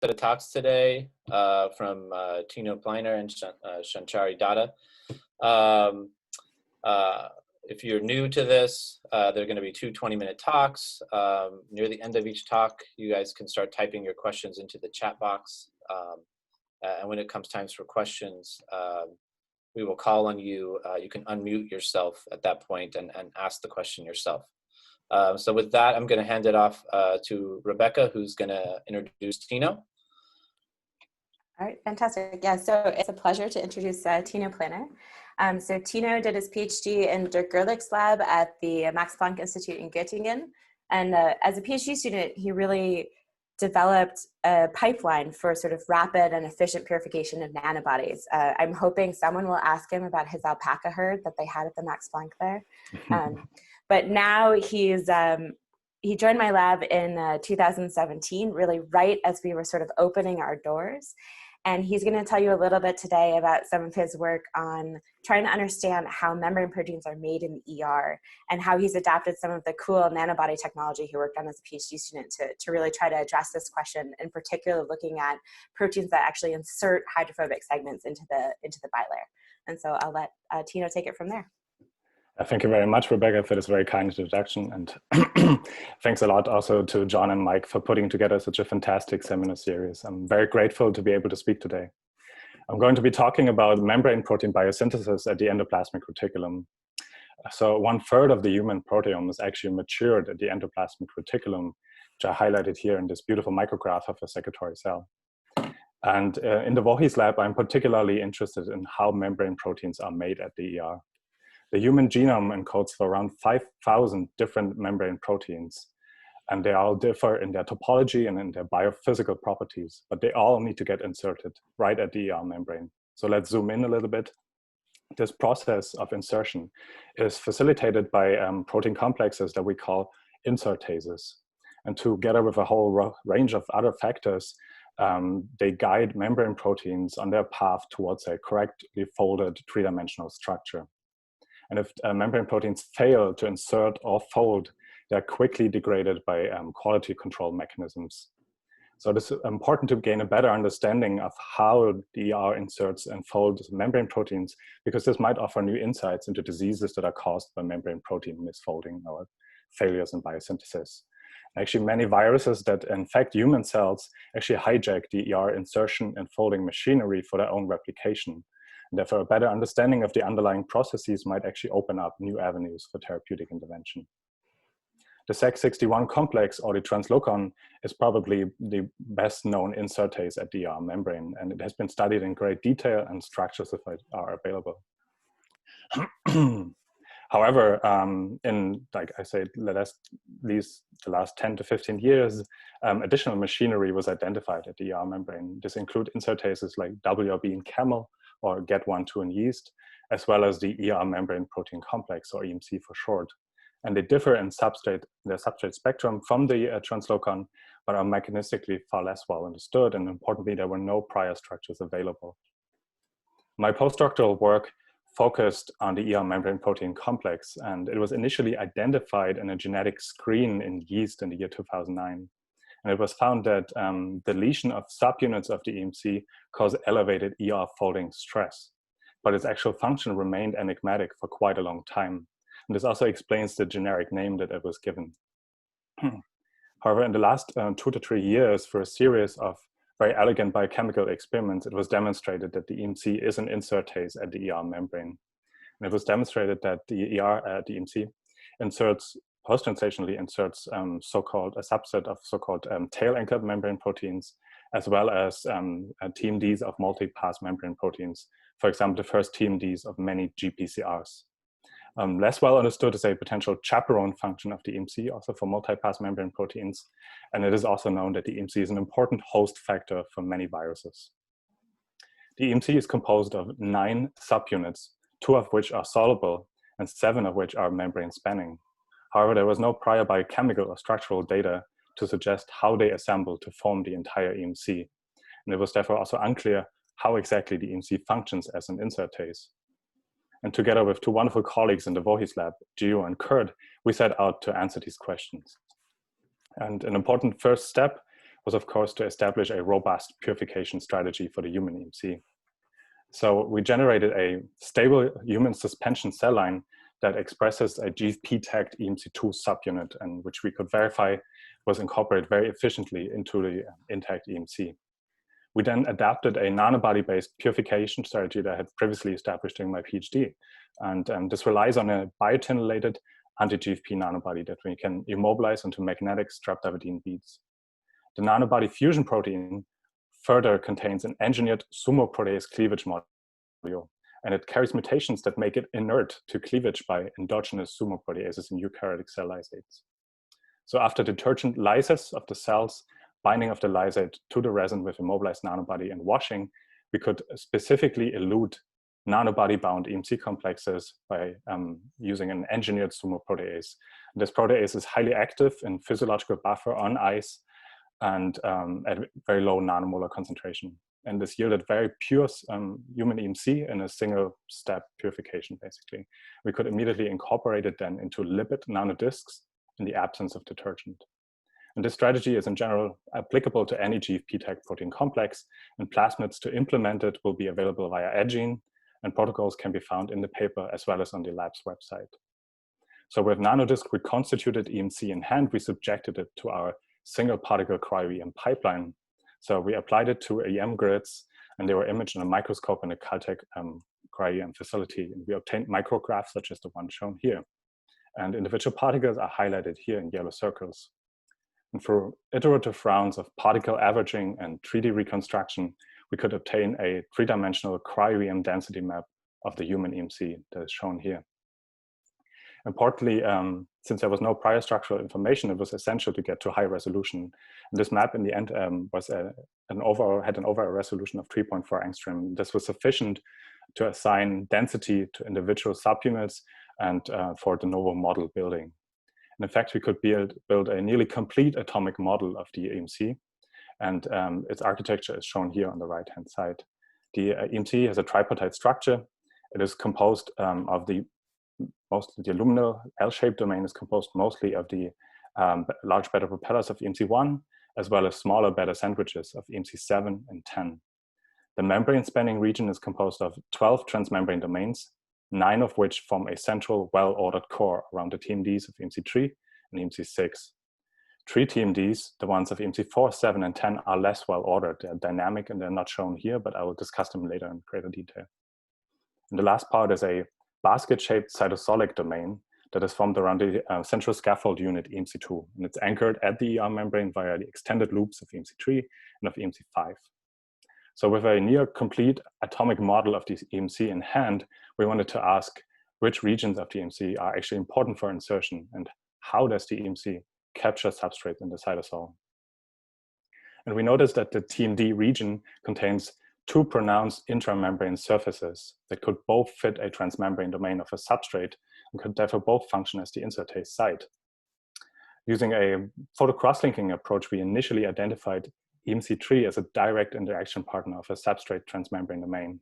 set of talks today from Tino Pleiner and Sanchari Datta. If you're new to this, there are going to be two 20-minute talks. Near the end of each talk, you guys can start typing your questions into the chat box. And when it comes times for questions, we will call on you. You can unmute yourself at that point and ask the question yourself. So with that, I'm going to hand it off to Rebecca, who's going to introduce Tino. All right, fantastic. Yeah, so it's a pleasure to introduce Tino Pleiner. So Tino did his PhD in Dirk Gerlich's lab at the Max Planck Institute in Göttingen. And as a PhD student, he really developed a pipeline for sort of rapid and efficient purification of nanobodies. I'm hoping someone will ask him about his alpaca herd that they had at the Max Planck there. But now he joined my lab in 2017, really right as we were sort of opening our doors. And he's going to tell you a little bit today about some of his work on trying to understand how membrane proteins are made in the ER and how he's adapted some of the cool nanobody technology he worked on as a PhD student to really try to address this question, in particular looking at proteins that actually insert hydrophobic segments into the bilayer. And so I'll let Tino take it from there. Thank you very much, Rebecca, for this very kind introduction. And thanks a lot also to John and Mike for putting together such a fantastic seminar series. I'm very grateful to be able to speak today. I'm going to be talking about membrane protein biosynthesis at the endoplasmic reticulum. So 1/3 of the human proteome is actually matured at the endoplasmic reticulum, which I highlighted here in this beautiful micrograph of a secretory cell. And in the Vorhees lab, I'm particularly interested in how membrane proteins are made at the ER. The human genome encodes for around 5,000 different membrane proteins, and they all differ in their topology and in their biophysical properties, but they all need to get inserted right at the ER membrane. So let's zoom in a little bit. This process of insertion is facilitated by protein complexes that we call insertases. And together with a whole range of other factors, they guide membrane proteins on their path towards a correctly folded three-dimensional structure. And if membrane proteins fail to insert or fold, they're quickly degraded by quality control mechanisms. So it is important to gain a better understanding of how the ER inserts and folds membrane proteins, because this might offer new insights into diseases that are caused by membrane protein misfolding or failures in biosynthesis. Actually, many viruses that infect human cells actually hijack the ER insertion and folding machinery for their own replication. And therefore, a better understanding of the underlying processes might actually open up new avenues for therapeutic intervention. The Sec61 complex, or the translocon, is probably the best known insertase at the ER membrane, and it has been studied in great detail, and structures of it are available. However, in, like I said, at least the last 10 to 15 years, additional machinery was identified at the ER membrane. This includes insertases like WRB in camel, or GET1-2 in yeast, as well as the ER membrane protein complex, or EMC for short. And they differ in their substrate spectrum from the translocon, but are mechanistically far less well understood, and importantly, there were no prior structures available. My postdoctoral work focused on the ER membrane protein complex, and it was initially identified in a genetic screen in yeast in the year 2009. And it was found that deletion of subunits of the EMC caused elevated ER folding stress, but its actual function remained enigmatic for quite a long time. And this also explains the generic name that it was given. However, in the last 2 to 3 years, for a series of very elegant biochemical experiments, it was demonstrated that the EMC is an insertase at the ER membrane. And it was demonstrated that the EMC inserts post-translationally inserts a subset of so-called tail-anchored membrane proteins, as well as TMDs of multi-pass membrane proteins. For example, the first TMDs of many GPCRs. Less well understood is a potential chaperone function of the EMC, also for multi-pass membrane proteins. And it is also known that the EMC is an important host factor for many viruses. The EMC is composed of 9 subunits, 2 of which are soluble and 7 of which are membrane spanning. However, there was no prior biochemical or structural data to suggest how they assemble to form the entire EMC. And it was therefore also unclear how exactly the EMC functions as an insertase. And together with 2 wonderful colleagues in the Vorhees lab, Gio and Kurt, we set out to answer these questions. And an important first step was, of course, to establish a robust purification strategy for the human EMC. So we generated a stable human suspension cell line that expresses a GFP-tagged EMC2 subunit, and which we could verify was incorporated very efficiently into the intact EMC. We then adapted a nanobody-based purification strategy that I had previously established during my PhD. And this relies on a biotinylated anti-GFP nanobody that we can immobilize into magnetic streptavidine beads. The nanobody fusion protein further contains an engineered sumo protease cleavage module, and it carries mutations that make it inert to cleavage by endogenous sumo proteases in eukaryotic cell lysates. So after detergent lysis of the cells, binding of the lysate to the resin with immobilized nanobody and washing, we could specifically elute nanobody-bound EMC complexes by using an engineered sumo protease. This protease is highly active in physiological buffer on ice and at very low nanomolar concentration. And this yielded very pure human EMC in a single step purification, basically. We could immediately incorporate it then into lipid nanodiscs in the absence of detergent. And this strategy is in general applicable to any GFP-tagged protein complex, and plasmids to implement it will be available via Edgene, and protocols can be found in the paper as well as on the lab's website. So with nanodisc reconstituted EMC in hand, we subjected it to our single particle cryo-EM pipeline. So we applied it to EM grids, and they were imaged in a microscope in a Caltech cryo-EM facility. And we obtained micrographs such as the one shown here. And individual particles are highlighted here in yellow circles. And through iterative rounds of particle averaging and 3D reconstruction, we could obtain a three-dimensional cryo-EM density map of the human EMC that is shown here. Importantly, since there was no prior structural information, it was essential to get to high resolution. And this map in the end had an overall resolution of 3.4 angstrom. This was sufficient to assign density to individual subunits and for de novo model building. And in fact, we could build a nearly complete atomic model of the EMC, and its architecture is shown here on the right-hand side. The EMC has a tripartite structure. It is composed of the luminal L-shaped domain is composed mostly of the large beta propellers of EMC1, as well as smaller beta sandwiches of EMC7 and 10. The membrane spanning region is composed of 12 transmembrane domains, 9 of which form a central, well-ordered core around the TMDs of EMC3 and EMC6. 3 TMDs, the ones of EMC4, 7, and 10, are less well-ordered. They're dynamic and they're not shown here, but I will discuss them later in greater detail. And the last part is a basket-shaped cytosolic domain that is formed around the central scaffold unit EMC2, and it's anchored at the ER membrane via the extended loops of EMC3 and of EMC5. So with a near complete atomic model of this EMC in hand, we wanted to ask which regions of the EMC are actually important for insertion, and how does the EMC capture substrates in the cytosol. And we noticed that the TMD region contains 2 pronounced intramembrane surfaces that could both fit a transmembrane domain of a substrate and could therefore both function as the insertase site. Using a photo cross-linking approach, we initially identified EMC3 as a direct interaction partner of a substrate transmembrane domain.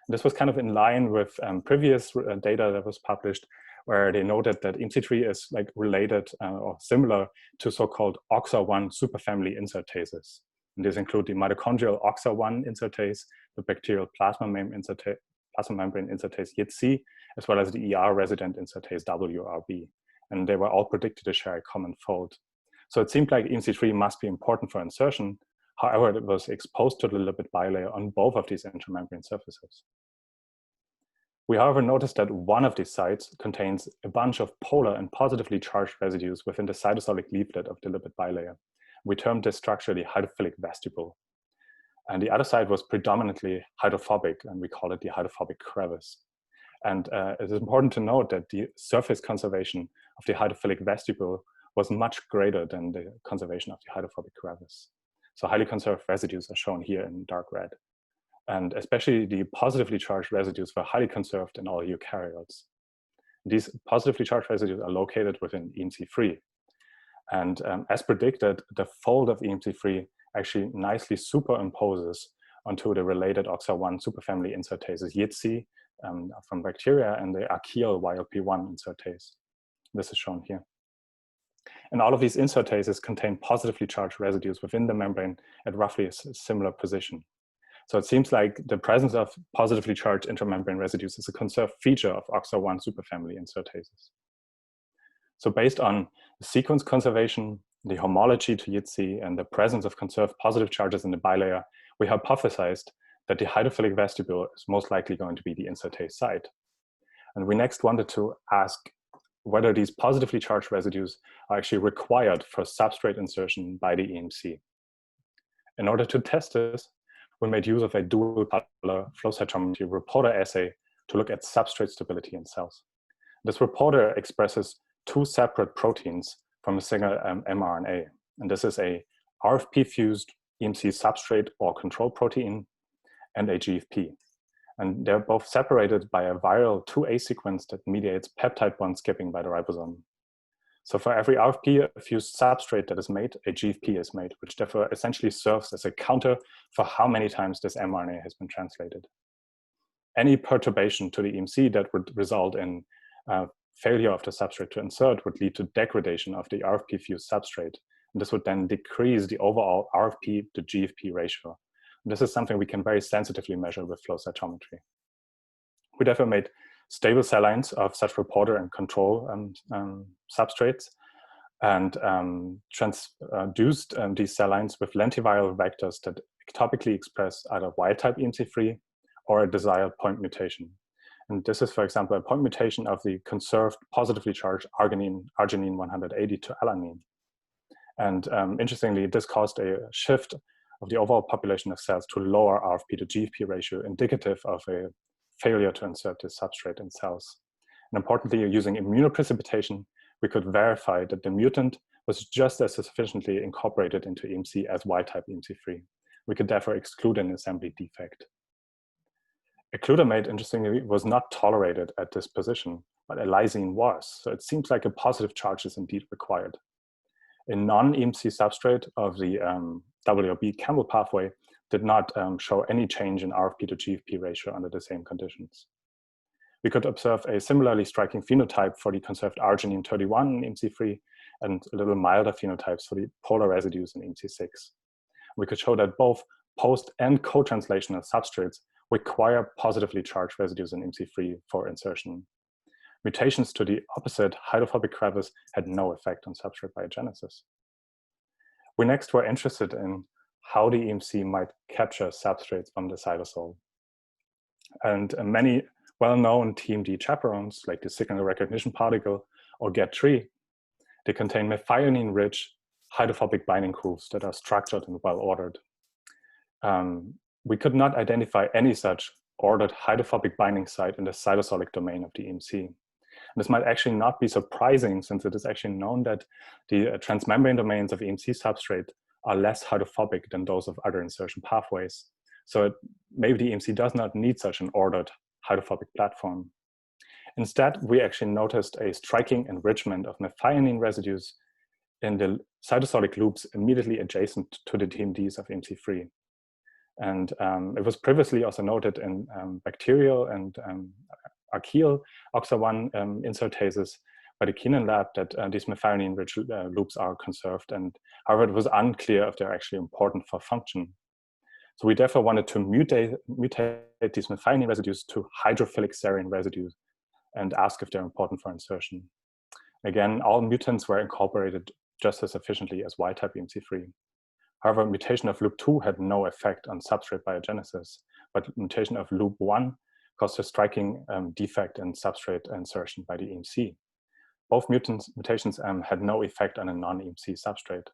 This was kind of in line with previous data that was published, where they noted that EMC3 is like related or similar to so-called OXA1 superfamily insertases. And these include the mitochondrial OXA1 insertase, the bacterial plasma membrane insertase YTC, as well as the ER resident insertase WRB. And they were all predicted to share a common fold. So it seemed like EMC3 must be important for insertion. However, it was exposed to the lipid bilayer on both of these intramembrane surfaces. We, however, noticed that one of these sites contains a bunch of polar and positively charged residues within the cytosolic leaflet of the lipid bilayer. We termed this structure the hydrophilic vestibule. And the other side was predominantly hydrophobic, and we call it the hydrophobic crevice. And it is important to note that the surface conservation of the hydrophilic vestibule was much greater than the conservation of the hydrophobic crevice. So highly conserved residues are shown here in dark red. And especially the positively charged residues were highly conserved in all eukaryotes. These positively charged residues are located within EMC3. And as predicted, the fold of EMC3 actually nicely superimposes onto the related OXA1 superfamily insertases YTC from bacteria and the archaeal YLP1 insertase. This is shown here. And all of these insertases contain positively charged residues within the membrane at roughly a similar position. So it seems like the presence of positively charged intramembrane residues is a conserved feature of OXO1 superfamily insertases. So based on the sequence conservation, the homology to YTC, and the presence of conserved positive charges in the bilayer, we hypothesized that the hydrophilic vestibule is most likely going to be the insertase site. And we next wanted to ask whether these positively charged residues are actually required for substrate insertion by the EMC. In order to test this, we made use of a dual color flow cytometry reporter assay to look at substrate stability in cells. This reporter expresses two separate proteins from a single mRNA. And this is a RFP-fused EMC substrate or control protein and a GFP. And they're both separated by a viral 2A sequence that mediates peptide bond skipping by the ribosome. So for every RFP-fused substrate that is made, a GFP is made, which therefore essentially serves as a counter for how many times this mRNA has been translated. Any perturbation to the EMC that would result in failure of the substrate to insert would lead to degradation of the RFP-fused substrate. And this would then decrease the overall RFP to GFP ratio. And this is something we can very sensitively measure with flow cytometry. We therefore made stable cell lines of such reporter and control substrates and transduced these cell lines with lentiviral vectors that ectopically express either wild-type EMC3 or a desired point mutation. And this is, for example, a point mutation of the conserved positively charged arginine 180 to alanine. And interestingly, this caused a shift of the overall population of cells to lower RFP to GFP ratio, indicative of a failure to insert this substrate in cells. And importantly, using immunoprecipitation, we could verify that the mutant was just as sufficiently incorporated into EMC as wild-type EMC3. We could therefore exclude an assembly defect. Glutamate, interestingly, was not tolerated at this position, but a lysine was. So it seems like a positive charge is indeed required. A non-EMC substrate of the WRB Campbell pathway did not show any change in RFP to GFP ratio under the same conditions. We could observe a similarly striking phenotype for the conserved arginine 31 in EMC3 and a little milder phenotypes for the polar residues in EMC6. We could show that both post and co-translational substrates require positively charged residues in EMC3 for insertion. Mutations to the opposite hydrophobic crevice had no effect on substrate biogenesis. We next were interested in how the EMC might capture substrates from the cytosol. And many well-known TMD chaperones, like the signal recognition particle or GET3, they contain methionine-rich hydrophobic binding grooves that are structured and well-ordered. We could not identify any such ordered hydrophobic binding site in the cytosolic domain of the EMC. This might actually not be surprising, since it is actually known that the transmembrane domains of EMC substrate are less hydrophobic than those of other insertion pathways. So maybe the EMC does not need such an ordered hydrophobic platform. Instead, we actually noticed a striking enrichment of methionine residues in the cytosolic loops immediately adjacent to the TMDs of EMC3. And it was previously also noted in bacterial and archaeal OXO1 insertases by the Keenan lab that these methionine-rich loops are conserved. And however, it was unclear if they're actually important for function. So we therefore wanted to mutate these methionine residues to hydrophilic serine residues and ask if they're important for insertion. Again, all mutants were incorporated just as efficiently as wild-type EMC3. However, mutation of loop 2 had no effect on substrate biogenesis, but mutation of loop 1 caused a striking defect in substrate insertion by the EMC. Both mutations had no effect on a non-EMC substrate.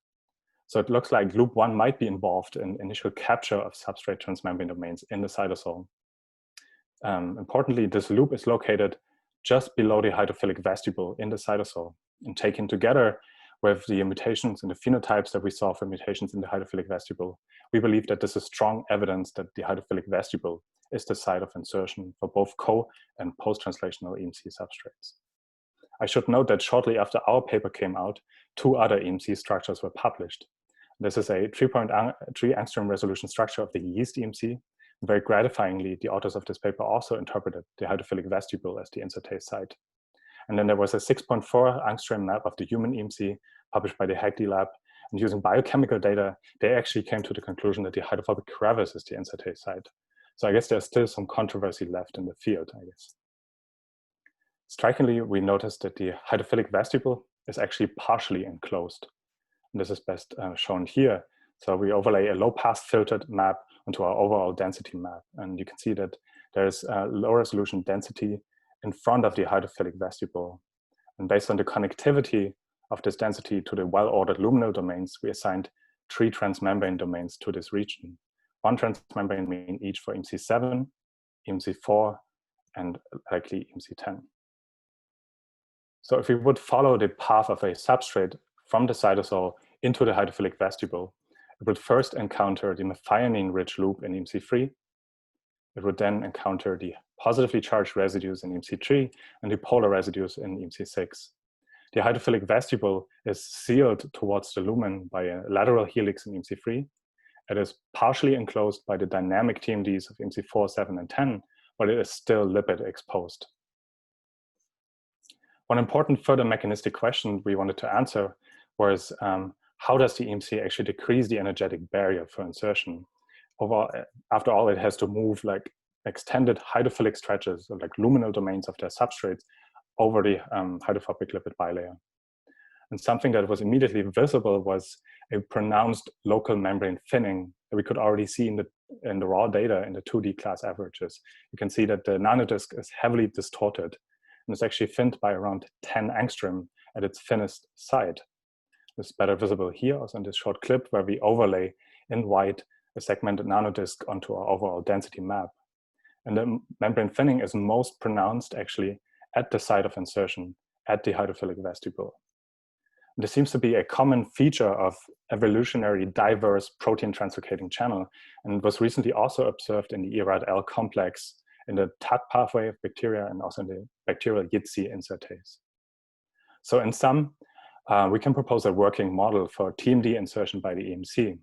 So it looks like loop 1 might be involved in initial capture of substrate transmembrane domains in the cytosol. Importantly, this loop is located just below the hydrophilic vestibule in the cytosol, and taken together with the mutations and the phenotypes that we saw for mutations in the hydrophilic vestibule, we believe that this is strong evidence that the hydrophilic vestibule is the site of insertion for both co- and post-translational EMC substrates. I should note that shortly after our paper came out, 2 other EMC structures were published. This is a 3.3 angstrom resolution structure of the yeast EMC. Very gratifyingly, the authors of this paper also interpreted the hydrophilic vestibule as the insertase site. And then there was a 6.4 angstrom map of the human EMC published by the Hackney lab. And using biochemical data, they actually came to the conclusion that the hydrophobic crevice is the insertase site. So I guess there's still some controversy left in the field, I guess. Strikingly, we noticed that the hydrophilic vestibule is actually partially enclosed. And this is best shown here. So we overlay a low-pass filtered map onto our overall density map. And you can see that there's a low resolution density in front of the hydrophilic vestibule. And based on the connectivity of this density to the well-ordered luminal domains, we assigned 3 transmembrane domains to this region. 1 transmembrane mean each for EMC7, EMC4, and likely EMC10. So if we would follow the path of a substrate from the cytosol into the hydrophilic vestibule, it would first encounter the methionine-rich loop in EMC3. It would then encounter the positively charged residues in EMC3 and the polar residues in EMC6. The hydrophilic vestibule is sealed towards the lumen by a lateral helix in EMC3. It is partially enclosed by the dynamic TMDs of EMC4, 7, and 10, but it is still lipid exposed. One important further mechanistic question we wanted to answer was how does the EMC actually decrease the energetic barrier for insertion? After all, it has to move like extended hydrophilic stretches, or like luminal domains of their substrates, over the hydrophobic lipid bilayer. And something that was immediately visible was a pronounced local membrane thinning that we could already see in the raw data in the 2D class averages. You can see that the nanodisk is heavily distorted, and it's actually thinned by around 10 angstrom at its thinnest side. It's better visible here, also in this short clip, where we overlay in white a segmented nanodisk onto our overall density map. And the membrane thinning is most pronounced actually at the site of insertion, at the hydrophilic vestibule. And this seems to be a common feature of evolutionary diverse protein translocating channel, and was recently also observed in the ERAD-L complex in the TAT pathway of bacteria and also in the bacterial YTC insertase. So in sum, we can propose a working model for TMD insertion by the EMC.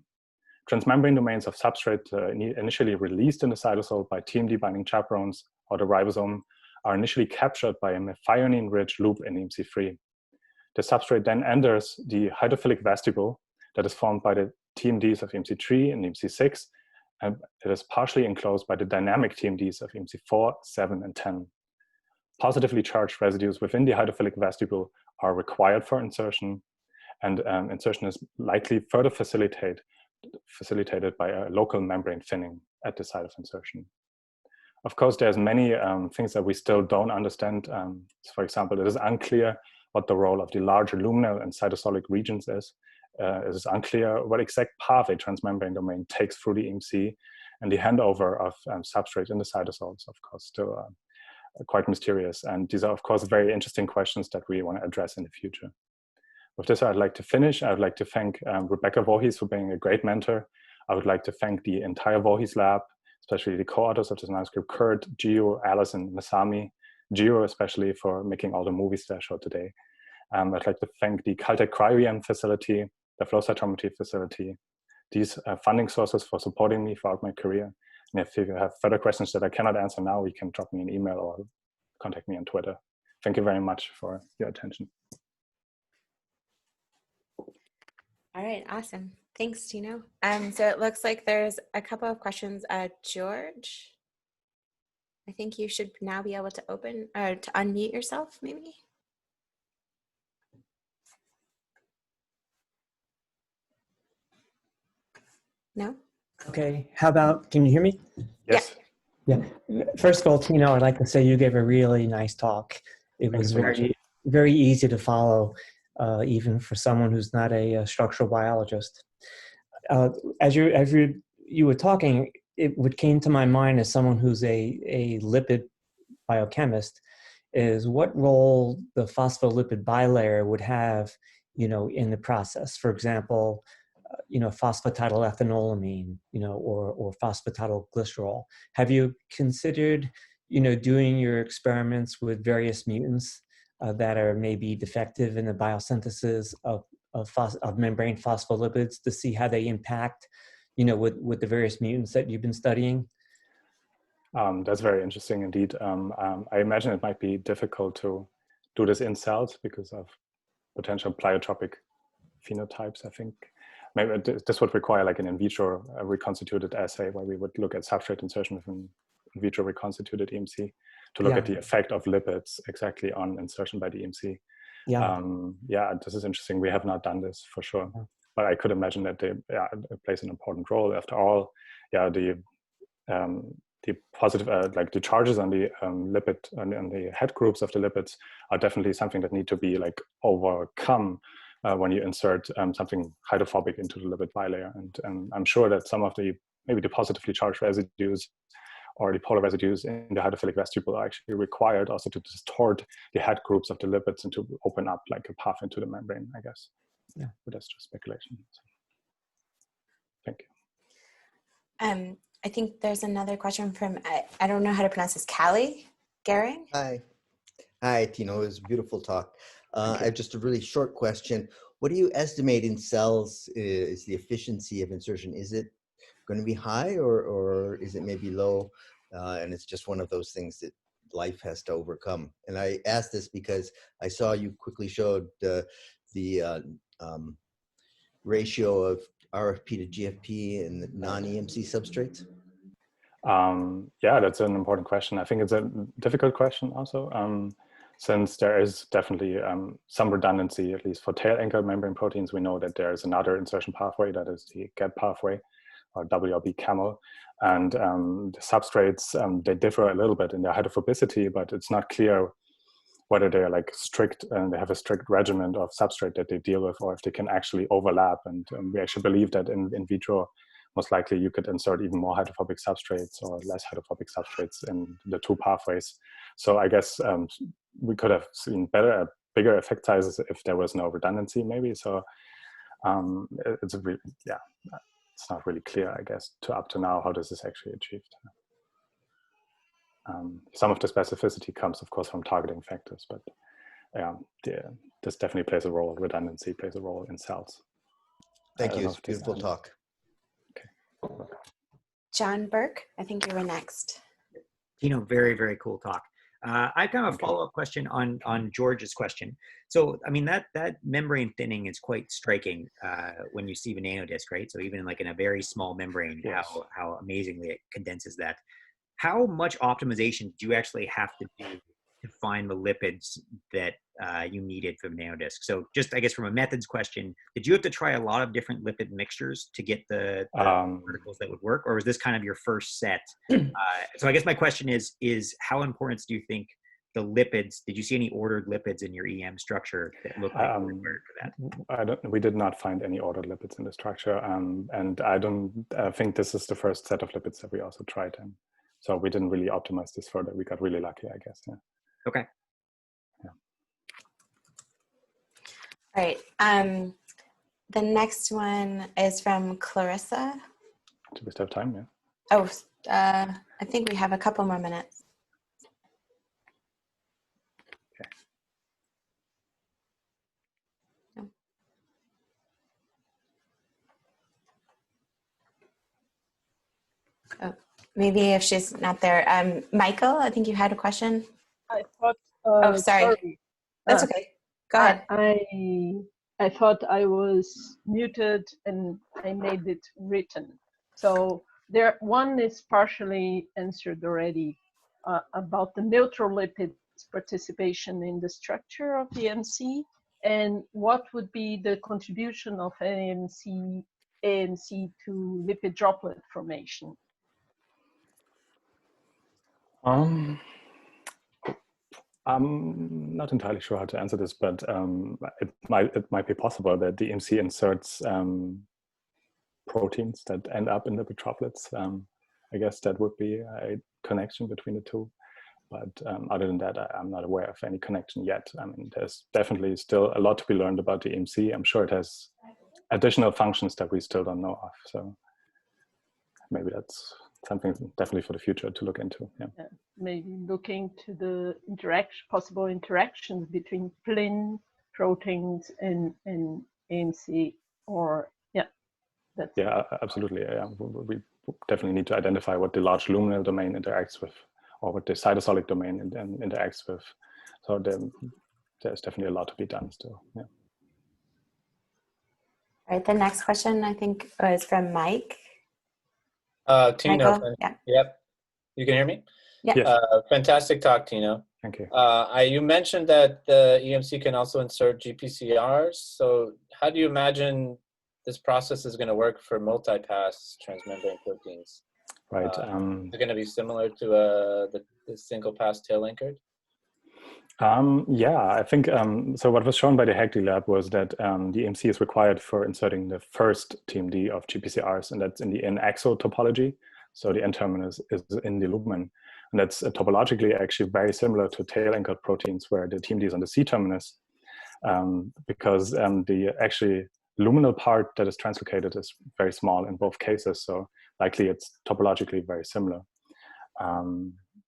Transmembrane domains of substrate initially released in the cytosol by TMD binding chaperones or the ribosome are initially captured by a methionine-rich loop in EMC3. The substrate then enters the hydrophilic vestibule that is formed by the TMDs of EMC3 and EMC6, and it is partially enclosed by the dynamic TMDs of EMC4, 7, and 10. Positively charged residues within the hydrophilic vestibule are required for insertion, and insertion is likely further facilitated by a local membrane thinning at the site of insertion. Of course, there's many things that we still don't understand. For example, it is unclear what the role of the larger luminal and cytosolic regions is. It is unclear what exact path a transmembrane domain takes through the EMC, and the handover of substrate in the cytosol is, of course, still quite mysterious. And these are, of course, very interesting questions that we want to address in the future. With this, I'd like to finish. I would like to thank Rebecca Vorhees for being a great mentor. I would like to thank the entire Vorhees lab, especially the co-authors of this manuscript, Kurt, Gio, Alison, Masami, Gio especially for making all the movies that I showed today. I'd like to thank the Caltech cryo-EM facility, the flow cytometry facility, these funding sources for supporting me throughout my career. And if you have further questions that I cannot answer now, you can drop me an email or contact me on Twitter. Thank you very much for your attention. All right, awesome. Thanks, Tino. So it looks like there's a couple of questions. George, I think you should now be able to to unmute yourself, maybe. No? Okay, how about, can you hear me? Yes. Yeah. First of all, Tino, I'd like to say you gave a really nice talk. It was very easy to follow, even for someone who's not a structural biologist. As you were talking, what came to my mind as someone who's a lipid biochemist is what role the phospholipid bilayer would have, in the process. For example, phosphatidylethanolamine, or phosphatidylglycerol. Have you considered, doing your experiments with various mutants that are maybe defective in the biosynthesis of membrane phospholipids to see how they impact, with the various mutants that you've been studying? That's very interesting indeed. I imagine it might be difficult to do this in cells because of potential pleiotropic phenotypes, I think. Maybe this would require like an in vitro reconstituted assay where we would look at substrate insertion with an in vitro reconstituted EMC to look at the effect of lipids exactly on insertion by the EMC. Yeah, this is interesting. We have not done this for sure, but I could imagine that it plays an important role. After all, the positive, like the charges on the lipid and the head groups of the lipids are definitely something that need to be like overcome when you insert something hydrophobic into the lipid bilayer. And I'm sure that some of maybe the positively charged residues or the polar residues in the hydrophilic vestibule are actually required also to distort the head groups of the lipids and to open up like a path into the membrane, I guess. Yeah, but that's just speculation. So, thank you. I think there's another question from, I don't know how to pronounce this, Callie Gehring? Hi, Tino. It was a beautiful talk. I have just a really short question. What do you estimate in cells is the efficiency of insertion? Is it going to be high or is it maybe low? And it's just one of those things that life has to overcome. And I asked this because I saw you quickly showed the ratio of RFP to GFP and the non-EMC substrates. Yeah, that's an important question. I think it's a difficult question also, since there is definitely some redundancy, at least for tail-anchored membrane proteins. We know that there is another insertion pathway, that is the GAP pathway, or WRB camel. And the substrates, they differ a little bit in their hydrophobicity, but it's not clear whether they're like strict and they have a strict regimen of substrate that they deal with, or if they can actually overlap. And we actually believe that in vitro, most likely you could insert even more hydrophobic substrates or less hydrophobic substrates in the two pathways. So I guess we could have seen bigger effect sizes if there was no redundancy, maybe. So it's not really clear, I guess, up to now how this is actually achieved. Some of the specificity comes, of course, from targeting factors, but this definitely plays a role. Redundancy plays a role in cells. Thank you. It's a beautiful talk. Okay. John Burke, I think you were next. Tino, very, very cool talk. I've got a follow-up question on George's question. So, I mean, that membrane thinning is quite striking when you see the nanodisc, right? So even like in a very small membrane, yes, how amazingly it condenses that. How much optimization do you actually have to do to find the lipids that you needed for the nanodisc? So just, I guess, from a methods question, did you have to try a lot of different lipid mixtures to get the particles that would work, or was this kind of your first set? So I guess my question is how important do you think the lipids, did you see any ordered lipids in your EM structure that looked like required for that? We did not find any ordered lipids in the structure. And I don't think this is the first set of lipids that we also tried. So we didn't really optimize this further. We got really lucky, I guess. Yeah. Okay. Yeah. All right. The next one is from Clarissa. Do we still have time? Yeah. Oh, I think we have a couple more minutes. Okay. No. Oh, maybe if she's not there. Michael, I think you had a question. I thought. Oh, sorry. That's okay. Go ahead. I thought I was muted and I made it written. So one is partially answered already about the neutral lipids participation in the structure of the MC, and what would be the contribution of ANC to lipid droplet formation? I'm not entirely sure how to answer this, but it might be possible that the EMC inserts proteins that end up in lipid droplets. I guess that would be a connection between the two. But other than that, I'm not aware of any connection yet. I mean, there's definitely still a lot to be learned about the EMC. I'm sure it has additional functions that we still don't know of. So maybe that's something definitely for the future to look into. Yeah. Maybe looking to the possible interactions between plin proteins and ANC, or that's absolutely. Yeah, we definitely need to identify what the large luminal domain interacts with, or what the cytosolic domain interacts with. So there's definitely a lot to be done still. Yeah. All right, the next question I think was from Mike. Tino, Michael? Yeah. yep, you can hear me? Yeah. Yes. Fantastic talk, Tino. Thank you. You mentioned that the EMC can also insert GPCRs. So how do you imagine this process is going to work for multi-pass transmembrane proteins? Right. They're going to be similar to the single-pass tail anchored? Yeah, I think, so what was shown by the Hagley lab was that the EMC is required for inserting the first TMD of GPCRs, and that's in the N-axo topology. So the N-terminus is in the lumen. And that's topologically actually very similar to tail anchored proteins where the TMD is on the C-terminus, because the actually luminal part that is translocated is very small in both cases. So likely it's topologically very similar.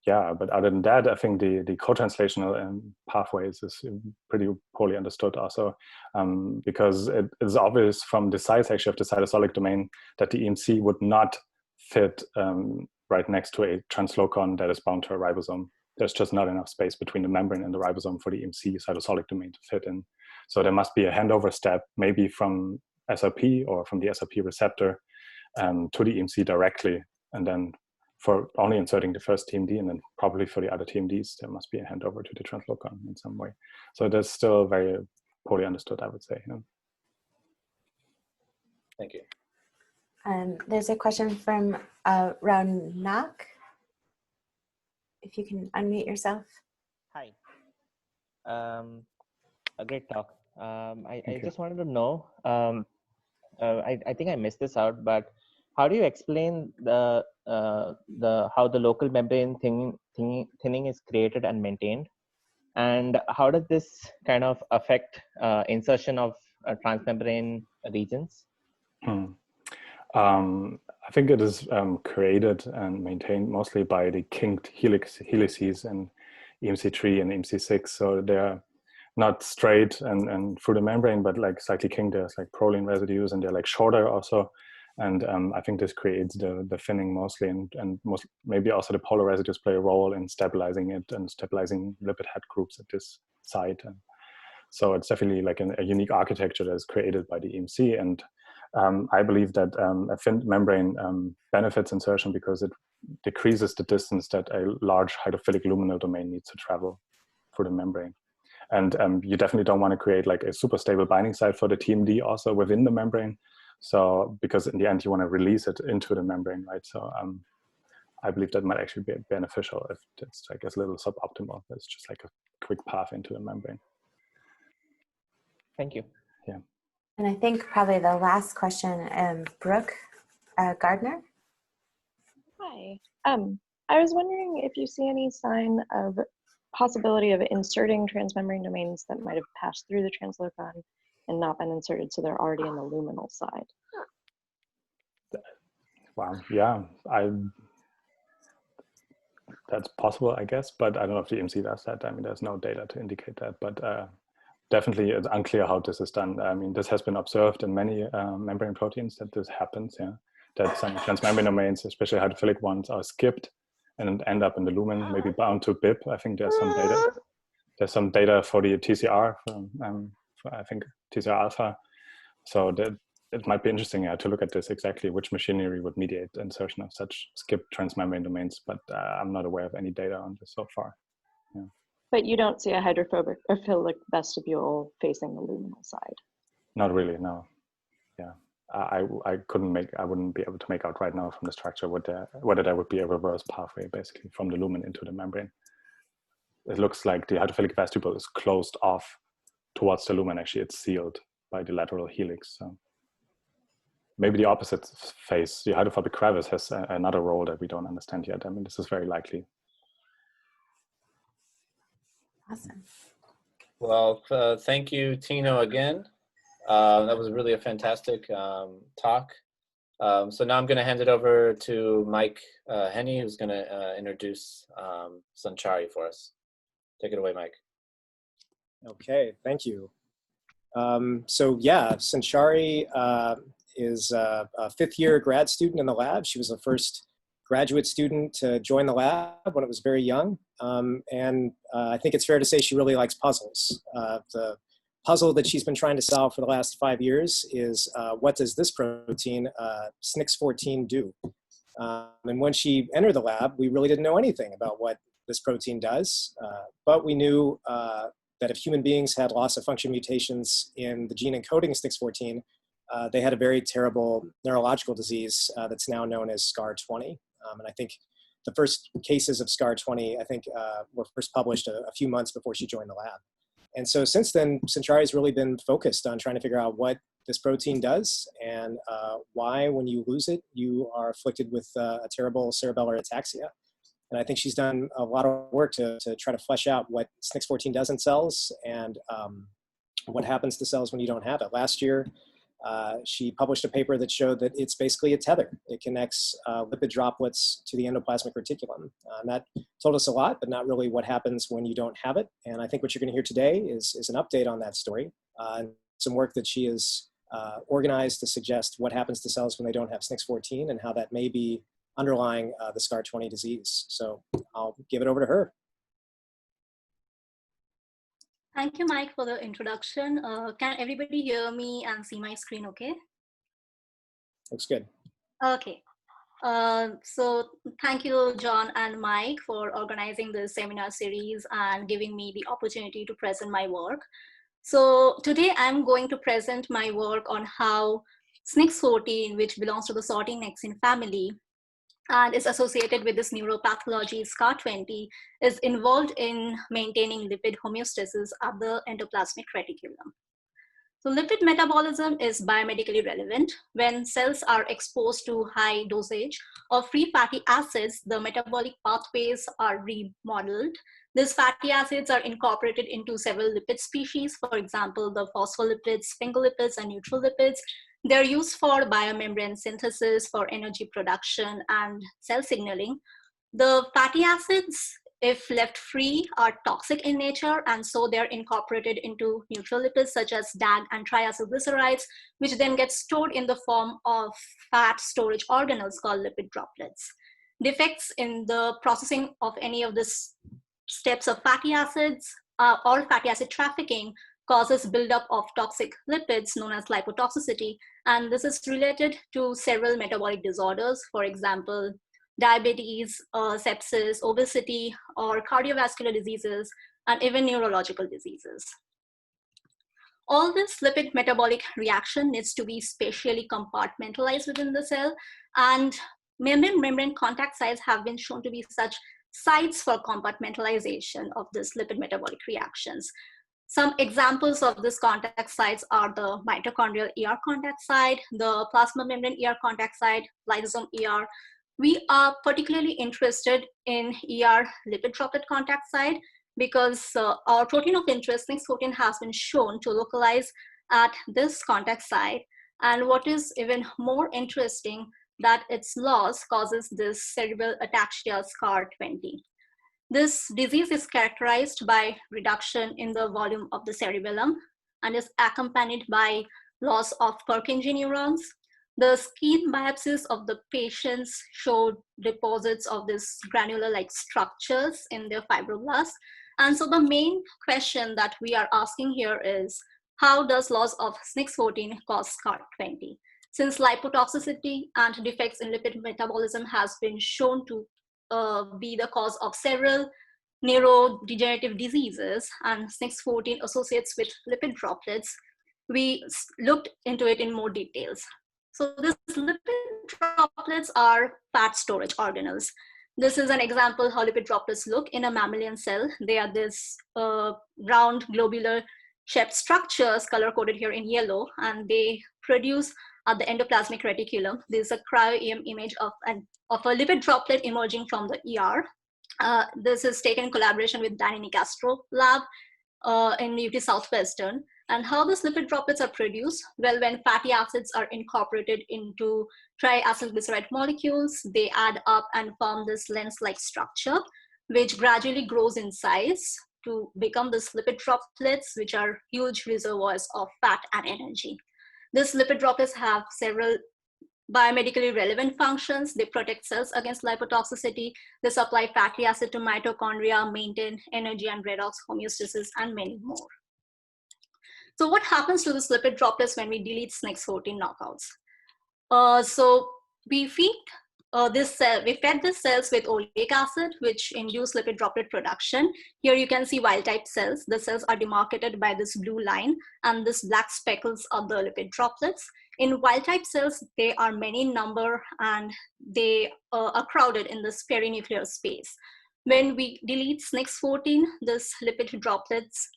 Yeah, but other than that, I think the co-translational pathways is pretty poorly understood also, because it is obvious from the size actually of the cytosolic domain that the EMC would not fit right next to a translocon that is bound to a ribosome. There's just not enough space between the membrane and the ribosome for the EMC cytosolic domain to fit in. So there must be a handover step, maybe from SRP or from the SRP receptor to the EMC directly, and then for only inserting the first TMD, and then probably for the other TMDs, there must be a handover to the translocon in some way. So that's still very poorly understood, I would say. Yeah. Thank you. There's a question from Raunak. If you can unmute yourself. Hi. A great talk. I just wanted to know, I think I missed this out, but how do you explain how the local membrane thinning is created and maintained? And how does this kind of affect insertion of transmembrane regions? I think it is created and maintained mostly by the kinked helices in EMC3 and EMC6. So they're not straight and through the membrane, but like slightly kinked. There's like proline residues, and they're like shorter also. And I think this creates the thinning mostly, and maybe also the polar residues play a role in stabilizing it and stabilizing lipid head groups at this site. And so it's definitely like a unique architecture that is created by the EMC. And I believe that a thin membrane benefits insertion because it decreases the distance that a large hydrophilic luminal domain needs to travel through the membrane. And you definitely don't want to create like a super stable binding site for the TMD also within the membrane. So because in the end you want to release it into the membrane, right? So I believe that might actually be beneficial if it's, I guess, a little suboptimal. It's just like a quick path into the membrane. Thank you. Yeah. And I think probably the last question, Brooke Gardner. Hi. I was wondering if you see any sign of possibility of inserting transmembrane domains that might have passed through the translocon and not been inserted, so they're already on the luminal side. Wow. Yeah, that's possible, I guess, but I don't know if the EMC does that. I mean, there's no data to indicate that, but definitely it's unclear how this is done. I mean, this has been observed in many membrane proteins that this happens, yeah, that some transmembrane domains, especially hydrophilic ones, are skipped and end up in the lumen, maybe bound to BIP. I think there's some data. There's some data for the TCR, for I think TCR alpha. So that it might be interesting to look at this exactly, which machinery would mediate insertion of such skipped transmembrane domains, but I'm not aware of any data on this so far. Yeah. But you don't see a hydrophilic vestibule facing the luminal side? Not really, no. Yeah, I wouldn't be able to make out right now from the structure whether there would be a reverse pathway basically from the lumen into the membrane. It looks like the hydrophilic vestibule is closed off towards the lumen. Actually, it's sealed by the lateral helix. So maybe the opposite phase, the hydrophobic crevice, has another role that we don't understand yet. I mean, this is very likely. Awesome. Well, thank you, Tino, again. That was really a fantastic talk. So now I'm going to hand it over to Mike Henne, who's going to introduce Sanchari for us. Take it away, Mike. Okay, thank you. So yeah, Sanchari is a fifth-year grad student in the lab. She was the first graduate student to join the lab when it was very young. And I think it's fair to say she really likes puzzles. The puzzle that she's been trying to solve for the last 5 years is what does this protein, SNX14, do? And when she entered the lab, we really didn't know anything about what this protein does, but we knew that if human beings had loss of function mutations in the gene encoding SNX14, they had a very terrible neurological disease that's now known as SCAR20. And I think the first cases of SCAR20, I think, were first published a few months before she joined the lab. And so since then, Sanchari has really been focused on trying to figure out what this protein does and why, when you lose it, you are afflicted with a terrible cerebellar ataxia. And I think she's done a lot of work to try to flesh out what SNX14 does in cells and what happens to cells when you don't have it. Last year, she published a paper that showed that it's basically a tether. It connects lipid droplets to the endoplasmic reticulum. And that told us a lot, but not really what happens when you don't have it. And I think what you're going to hear today is an update on that story, and some work that she has organized to suggest what happens to cells when they don't have SNX14 and how that may be underlying the SCAR20 disease. So I'll give it over to her. Thank you, Mike, for the introduction. Can everybody hear me and see my screen okay? Looks good. Okay. So thank you, John and Mike, for organizing this seminar series and giving me the opportunity to present my work. So today I'm going to present my work on how SNX14, which belongs to the sorting nexin family, and is associated with this neuropathology SCAR20, is involved in maintaining lipid homeostasis at the endoplasmic reticulum. So lipid metabolism is biomedically relevant. When cells are exposed to high dosage of free fatty acids, the metabolic pathways are remodeled. These fatty acids are incorporated into several lipid species, for example, the phospholipids, sphingolipids, and neutrolipids. They're used for biomembrane synthesis, for energy production, and cell signaling. The fatty acids, if left free, are toxic in nature, and so they're incorporated into neutrolipids such as DAG and triacylglycerides, which then get stored in the form of fat storage organelles called lipid droplets. Defects in the processing of any of these steps of fatty acids or fatty acid trafficking causes buildup of toxic lipids known as lipotoxicity, and this is related to several metabolic disorders, for example, diabetes, sepsis, obesity, or cardiovascular diseases, and even neurological diseases. All this lipid metabolic reaction needs to be spatially compartmentalized within the cell, and membrane contact sites have been shown to be such sites for compartmentalization of this lipid metabolic reactions. Some examples of this contact sites are the mitochondrial ER contact site, the plasma membrane ER contact site, lysosome ER. We are particularly interested in ER lipid droplet contact site because our protein of interest, SNX14, has been shown to localize at this contact site. And what is even more interesting, that its loss causes this cerebral ataxia SCAR20. This disease is characterized by reduction in the volume of the cerebellum and is accompanied by loss of Purkinje neurons. The skin biopsies of the patients showed deposits of this granular-like structures in their fibroblasts. And so the main question that we are asking here is, how does loss of SNX14 cause SCAR20? Since lipotoxicity and defects in lipid metabolism has been shown to be the cause of several neurodegenerative diseases, and SNX14 associates with lipid droplets, we looked into it in more details. So these lipid droplets are fat storage organelles. This is an example how lipid droplets look in a mammalian cell. They are this round globular shaped structures color-coded here in yellow, and they produce at the endoplasmic reticulum. This is a cryo-EM image of a lipid droplet emerging from the ER. This is taken in collaboration with Danny Nicastro lab in UT Southwestern. And how these lipid droplets are produced? Well, when fatty acids are incorporated into triacylglyceride molecules, they add up and form this lens-like structure, which gradually grows in size to become these lipid droplets, which are huge reservoirs of fat and energy. These lipid droplets have several biomedically relevant functions. They protect cells against lipotoxicity. They supply fatty acid to mitochondria, maintain energy and redox homeostasis, and many more. So what happens to these lipid droplets when we delete SNX14 knockouts? So we feed we fed the cells with oleic acid, which induce lipid droplet production. Here you can see wild type cells. The cells are demarcated by this blue line, and this black speckles are the lipid droplets. In wild type cells, they are many in number, and they are crowded in this perinuclear space. When we delete SNX14, these lipid droplets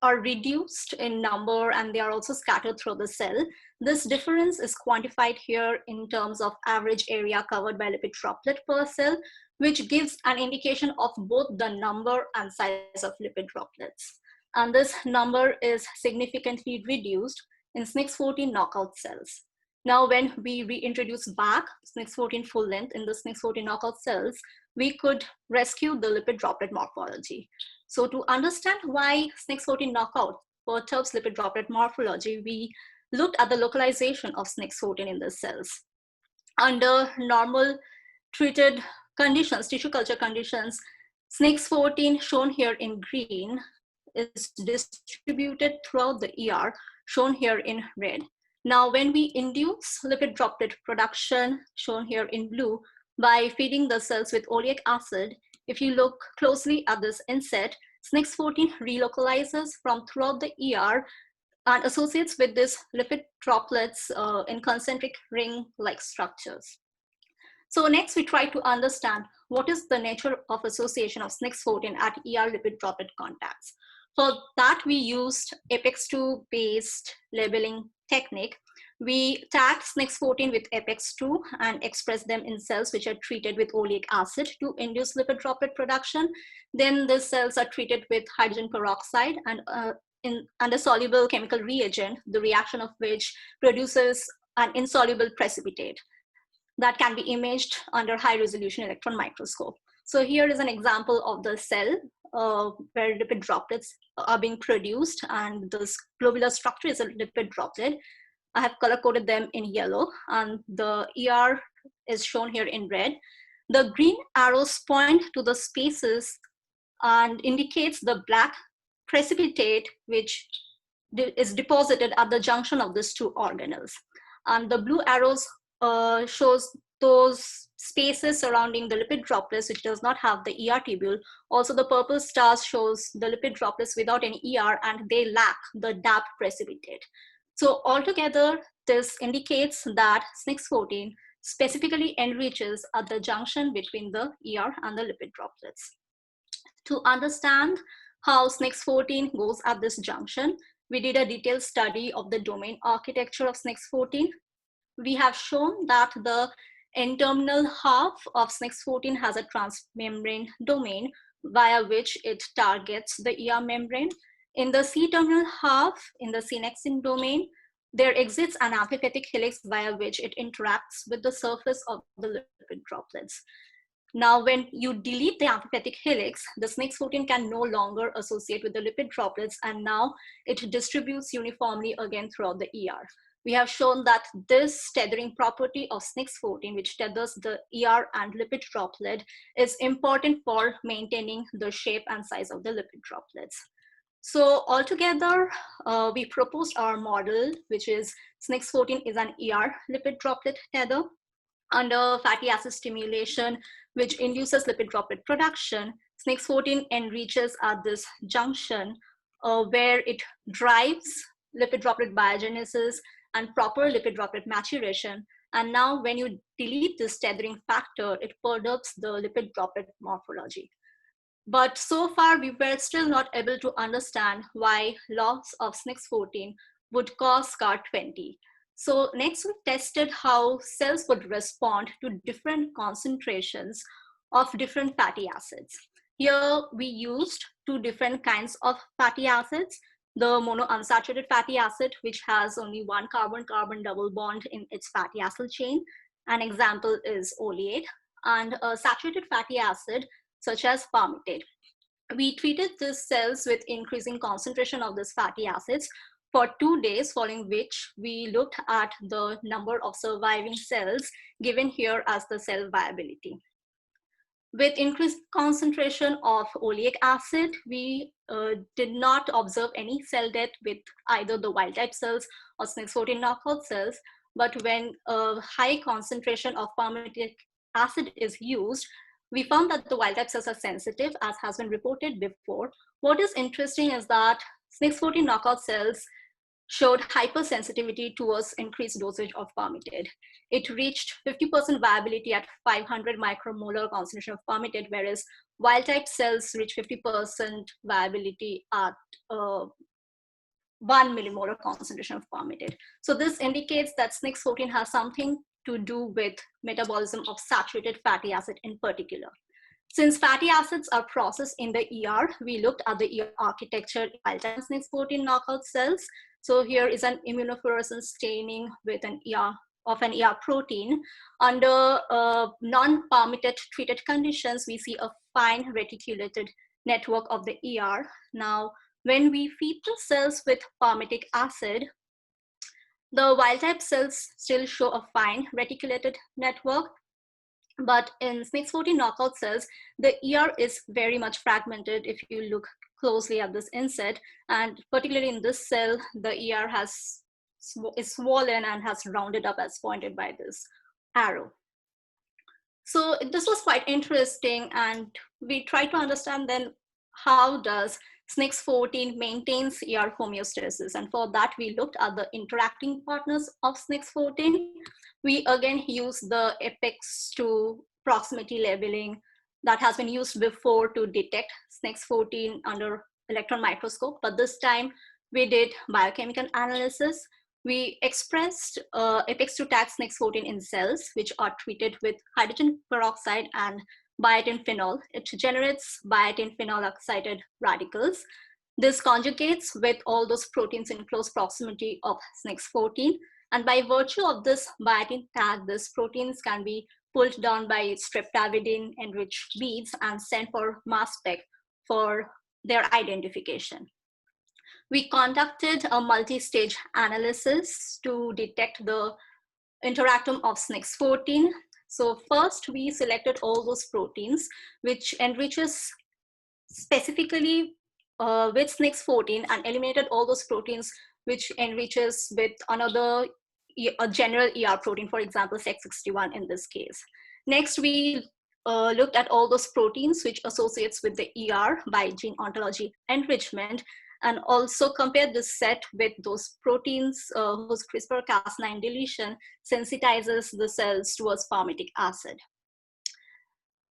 are reduced in number, and they are also scattered through the cell. This difference is quantified here in terms of average area covered by lipid droplet per cell, which gives an indication of both the number and size of lipid droplets. And this number is significantly reduced in SNX14 knockout cells. Now, when we reintroduce back SNX14 full length in the SNX14 knockout cells, we could rescue the lipid droplet morphology. So to understand why SNX14 knockout perturbs lipid droplet morphology, we looked at the localization of SNX14 in the cells. Under normal treated conditions, tissue culture conditions, SNX14 shown here in green is distributed throughout the ER, shown here in red. Now, when we induce lipid droplet production, shown here in blue, by feeding the cells with oleic acid, if you look closely at this inset, SNX14 relocalizes from throughout the ER and associates with these lipid droplets in concentric ring-like structures. So next, we try to understand what is the nature of association of SNX14 at ER lipid droplet contacts. For that, we used Apex2 based labeling technique. We tagged SNX14 with Apex2 and expressed them in cells which are treated with oleic acid to induce lipid droplet production. Then the cells are treated with hydrogen peroxide and under soluble chemical reagent, the reaction of which produces an insoluble precipitate that can be imaged under high resolution electron microscope. So here is an example of the cell where lipid droplets are being produced, and this globular structure is a lipid droplet. I have color coded them in yellow, and the ER is shown here in red. The green arrows point to the spaces and indicates the black precipitate which is deposited at the junction of these two organelles. And the blue arrows shows those spaces surrounding the lipid droplets which does not have the ER tubule. Also, the purple stars shows the lipid droplets without any ER, and they lack the DAP precipitate. So altogether, this indicates that SNX14 specifically enriches at the junction between the ER and the lipid droplets. To understand how SNX14 goes at this junction, we did a detailed study of the domain architecture of SNX14. We have shown that the N-terminal half of SNX14 has a transmembrane domain via which it targets the ER membrane. In the C-terminal half, in the synexin domain, there exists an amphipathic helix via which it interacts with the surface of the lipid droplets. Now, when you delete the amphipathic helix, the SNX14 can no longer associate with the lipid droplets, and now it distributes uniformly again throughout the ER. We have shown that this tethering property of SNX14, which tethers the ER and lipid droplet, is important for maintaining the shape and size of the lipid droplets. So altogether, we proposed our model, which is SNX14 is an ER lipid droplet tether. Under fatty acid stimulation, which induces lipid droplet production, SNX14 enriches at this junction where it drives lipid droplet biogenesis and proper lipid droplet maturation. And now when you delete this tethering factor, it perturbs the lipid droplet morphology. But so far, we were still not able to understand why loss of SNX14 would cause SCAR20. So next, we tested how cells would respond to different concentrations of different fatty acids. Here, we used two different kinds of fatty acids. The monounsaturated fatty acid, which has only one carbon-carbon double bond in its fatty acid chain. An example is oleate. And a saturated fatty acid, such as palmitate. We treated these cells with increasing concentration of these fatty acids for 2 days, following which we looked at the number of surviving cells given here as the cell viability. with increased concentration of oleic acid, we did not observe any cell death with either the wild type cells or SNX14 knockout cells. But when a high concentration of palmitic acid is used, we found that the wild type cells are sensitive, as has been reported before. What is interesting is that SNX14 knockout cells showed hypersensitivity towards increased dosage of palmitate. It reached 50% viability at 500 micromolar concentration of palmitate, whereas wild type cells reach 50% viability at 1 millimolar concentration of palmitate. So this indicates that SNX14 has something to do with metabolism of saturated fatty acid in particular. Since fatty acids are processed in the ER, we looked at the ER architecture in wild type SNX14 knockout cells. So here is an immunofluorescence staining with an ER protein. Under non-palmitate treated conditions, we see a fine reticulated network of the ER. Now, when we feed the cells with palmitic acid, the wild type cells still show a fine reticulated network. But in SNX14 knockout cells, the ER is very much fragmented if you look closely at this inset. And particularly in this cell, the ER is swollen and has rounded up as pointed by this arrow. So this was quite interesting. And we tried to understand then how does SNX14 maintains ER homeostasis. And for that, we looked at the interacting partners of SNX14. We again use the apex to proximity labeling that has been used before to detect SNX14 under electron microscope, but this time we did biochemical analysis. We expressed apex to tag SNX14 in cells which are treated with hydrogen peroxide and biotin phenol. It generates biotin phenol oxided radicals. This conjugates with all those proteins in close proximity of SNX14. And by virtue of this biotin tag, these proteins can be pulled down by streptavidin enriched beads and sent for mass spec for their identification. We conducted a multi-stage analysis to detect the interactome of SNX14. So first we selected all those proteins which enriches specifically with SNX14 and eliminated all those proteins which enriches with another a general ER protein, for example, SEC61 in this case. Next, we looked at all those proteins which associates with the ER by gene ontology enrichment, and also compared this set with those proteins whose CRISPR-Cas9 deletion sensitizes the cells towards palmitic acid.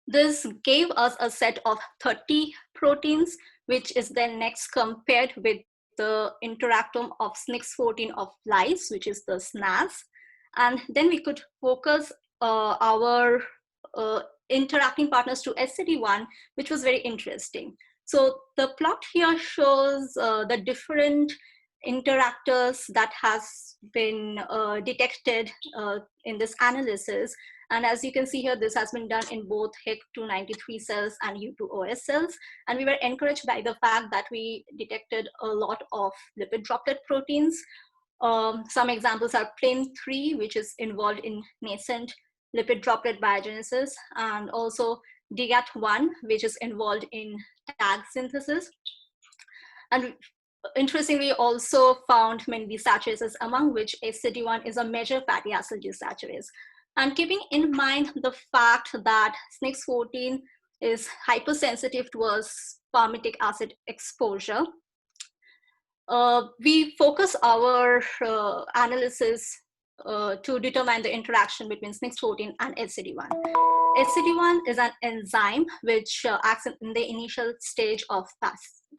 This gave us a set of 30 proteins, which is then next compared with the interactome of SNX14 of lice, which is the SNAS. And then we could focus our interacting partners to SCD1, which was very interesting. So the plot here shows the different interactors that has been detected in this analysis. And as you can see here, this has been done in both HIC293 cells and U2OS cells. And we were encouraged by the fact that we detected a lot of lipid droplet proteins. Some examples are PLIN3, which is involved in nascent lipid droplet biogenesis, and also DGAT1, which is involved in tag synthesis. And interestingly, also found many desaturases, among which SCD1 is a major fatty acid desaturase. And keeping in mind the fact that SNX14 is hypersensitive towards palmitic acid exposure, we focus our analysis to determine the interaction between SNX14 and SCD1. SCD1 is an enzyme which acts in the initial stage of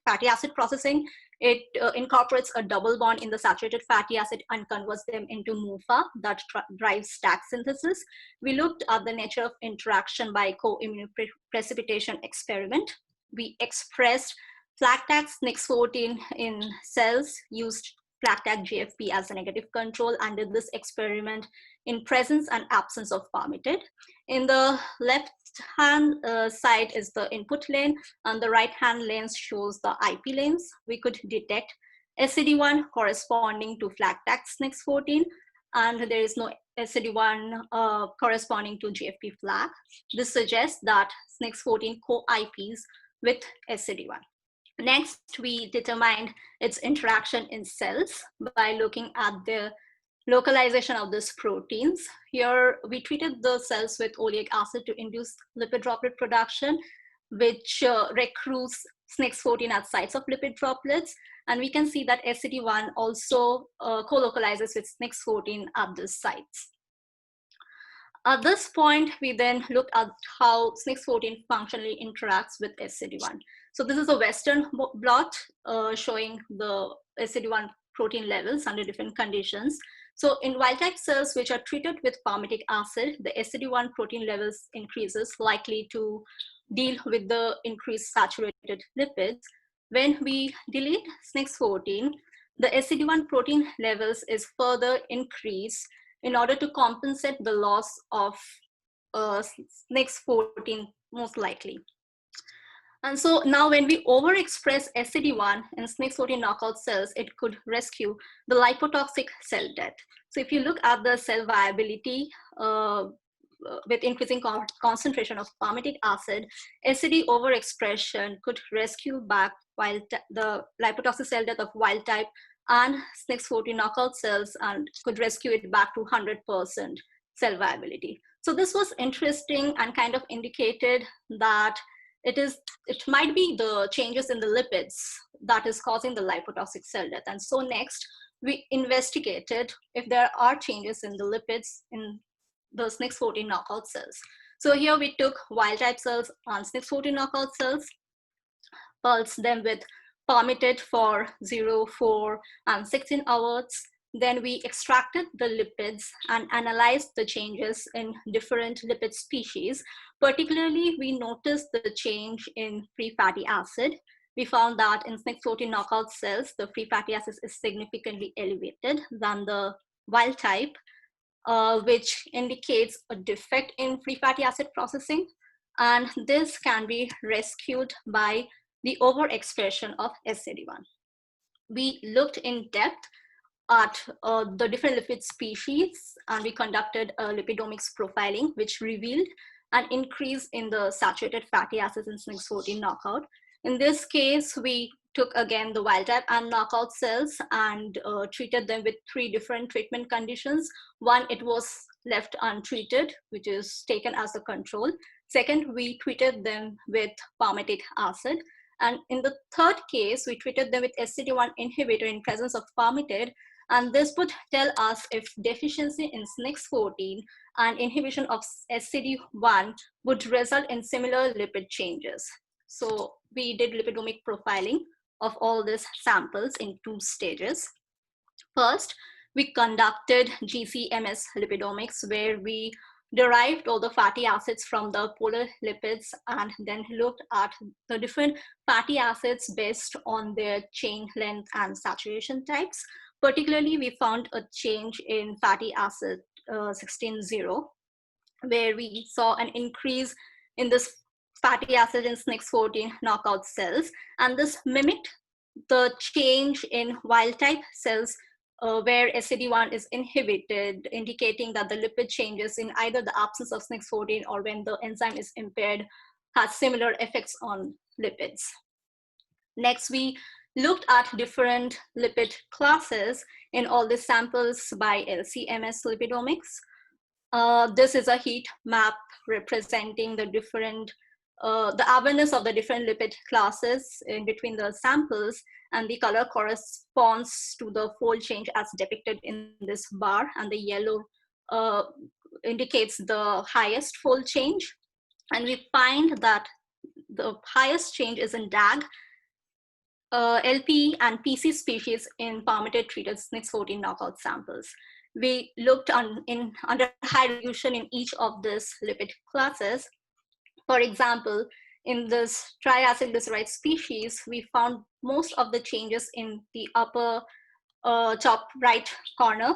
fatty acid processing. It incorporates a double bond in the saturated fatty acid and converts them into MUFA that drives stack synthesis. We looked at the nature of interaction by co-immunoprecipitation experiment. We expressed flag tag SNX14 in cells, used flag tag GFP as a negative control, and did this experiment in presence and absence of palmitate. In the left hand side is the input lane, and the right hand lane shows the IP lanes. We could detect SCD1 corresponding to flag tag SNX14, and there is no SCD1 corresponding to GFP flag. This suggests that SNX14 co-IPs with SCD1. Next, we determined its interaction in cells by looking at the localization of these proteins. Here, we treated the cells with oleic acid to induce lipid droplet production, which recruits SNX14 at sites of lipid droplets. And we can see that SCD1 also co-localizes with SNX14 at these sites. At this point, we then looked at how SNX14 functionally interacts with SCD1. So this is a Western blot showing the SCD1 protein levels under different conditions. So in wild-type cells which are treated with palmitic acid, the SCD1 protein levels increases, likely to deal with the increased saturated lipids. When we delete SNX14, the SCD1 protein levels is further increased in order to compensate the loss of SNX14 most likely. And so now when we overexpress SCD1 in SNX14 knockout cells, it could rescue the lipotoxic cell death. So if you look at the cell viability with increasing concentration of palmitic acid, SCD overexpression could rescue back the lipotoxic cell death of wild type and SNX14 knockout cells and could rescue it back to 100% cell viability. So this was interesting and kind of indicated that it might be the changes in the lipids that is causing the lipotoxic cell death. And so next, we investigated if there are changes in the lipids in the SNX14 knockout cells. So here we took wild type cells and SNX14 knockout cells, pulsed them with palmitate for 0, 4, and 16 hours. Then we extracted the lipids and analyzed the changes in different lipid species. Particularly, we noticed the change in free fatty acid. We found that in SNX14 knockout cells, the free fatty acid is significantly elevated than the wild type, which indicates a defect in free fatty acid processing. And this can be rescued by the overexpression of SCD1. We looked in depth at the different lipid species, and we conducted a lipidomics profiling, which revealed an increase in the saturated fatty acids in SNX14 knockout. In this case, we took again the wild type and knockout cells and treated them with 3 different treatment conditions. One, it was left untreated, which is taken as a control. Second, we treated them with palmitic acid. And in the third case, we treated them with SCD1 inhibitor in presence of palmitate. And this would tell us if deficiency in SNX14 and inhibition of SCD1 would result in similar lipid changes. So we did lipidomic profiling of all these samples in 2 stages. First, we conducted GC-MS lipidomics, where we derived all the fatty acids from the polar lipids and then looked at the different fatty acids based on their chain length and saturation types. Particularly, we found a change in fatty acid 16-0, where we saw an increase in this fatty acid in SNX14 knockout cells. And this mimicked the change in wild type cells where SCD1 is inhibited, indicating that the lipid changes in either the absence of SNX14 or when the enzyme is impaired has similar effects on lipids. Next, we looked at different lipid classes in all the samples by LC-MS lipidomics. This is a heat map representing the different the awareness of the different lipid classes in between the samples, and the color corresponds to the fold change as depicted in this bar, and the yellow indicates the highest fold change. And we find that the highest change is in DAG, LP, and PC species in palmitate treated SNX14 knockout samples. We looked under high resolution in each of these lipid classes. For example, in this triacylglyceride species, we found most of the changes in the upper top right corner,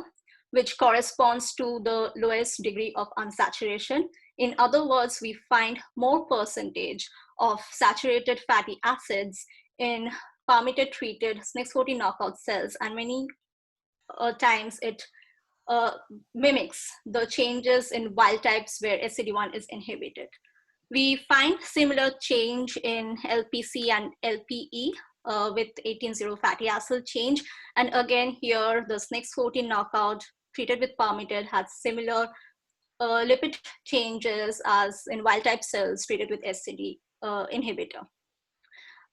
which corresponds to the lowest degree of unsaturation. In other words, we find more percentage of saturated fatty acids in palmitate treated SNX14 knockout cells, and many times it mimics the changes in wild types where SCD1 is inhibited. We find similar change in LPC and LPE with 18-0 fatty acid change. And again, here the SNX14 knockout treated with palmitate had similar lipid changes as in wild type cells treated with SCD inhibitor.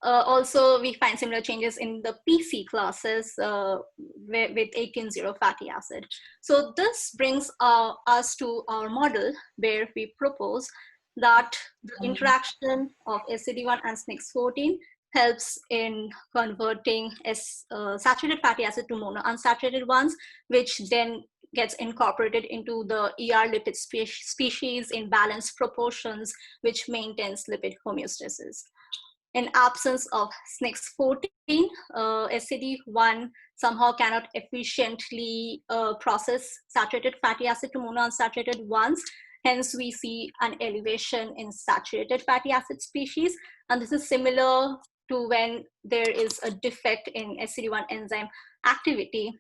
Also, we find similar changes in the PC classes with 18-0 fatty acid. So this brings us to our model where we propose that the interaction of SCD1 and SNX14 helps in converting saturated fatty acid to monounsaturated ones, which then gets incorporated into the ER lipid species in balanced proportions, which maintains lipid homeostasis. In absence of SNX14, SCD1 somehow cannot efficiently process saturated fatty acid to monounsaturated ones. Hence, we see an elevation in saturated fatty acid species. And this is similar to when there is a defect in SCD1 enzyme activity.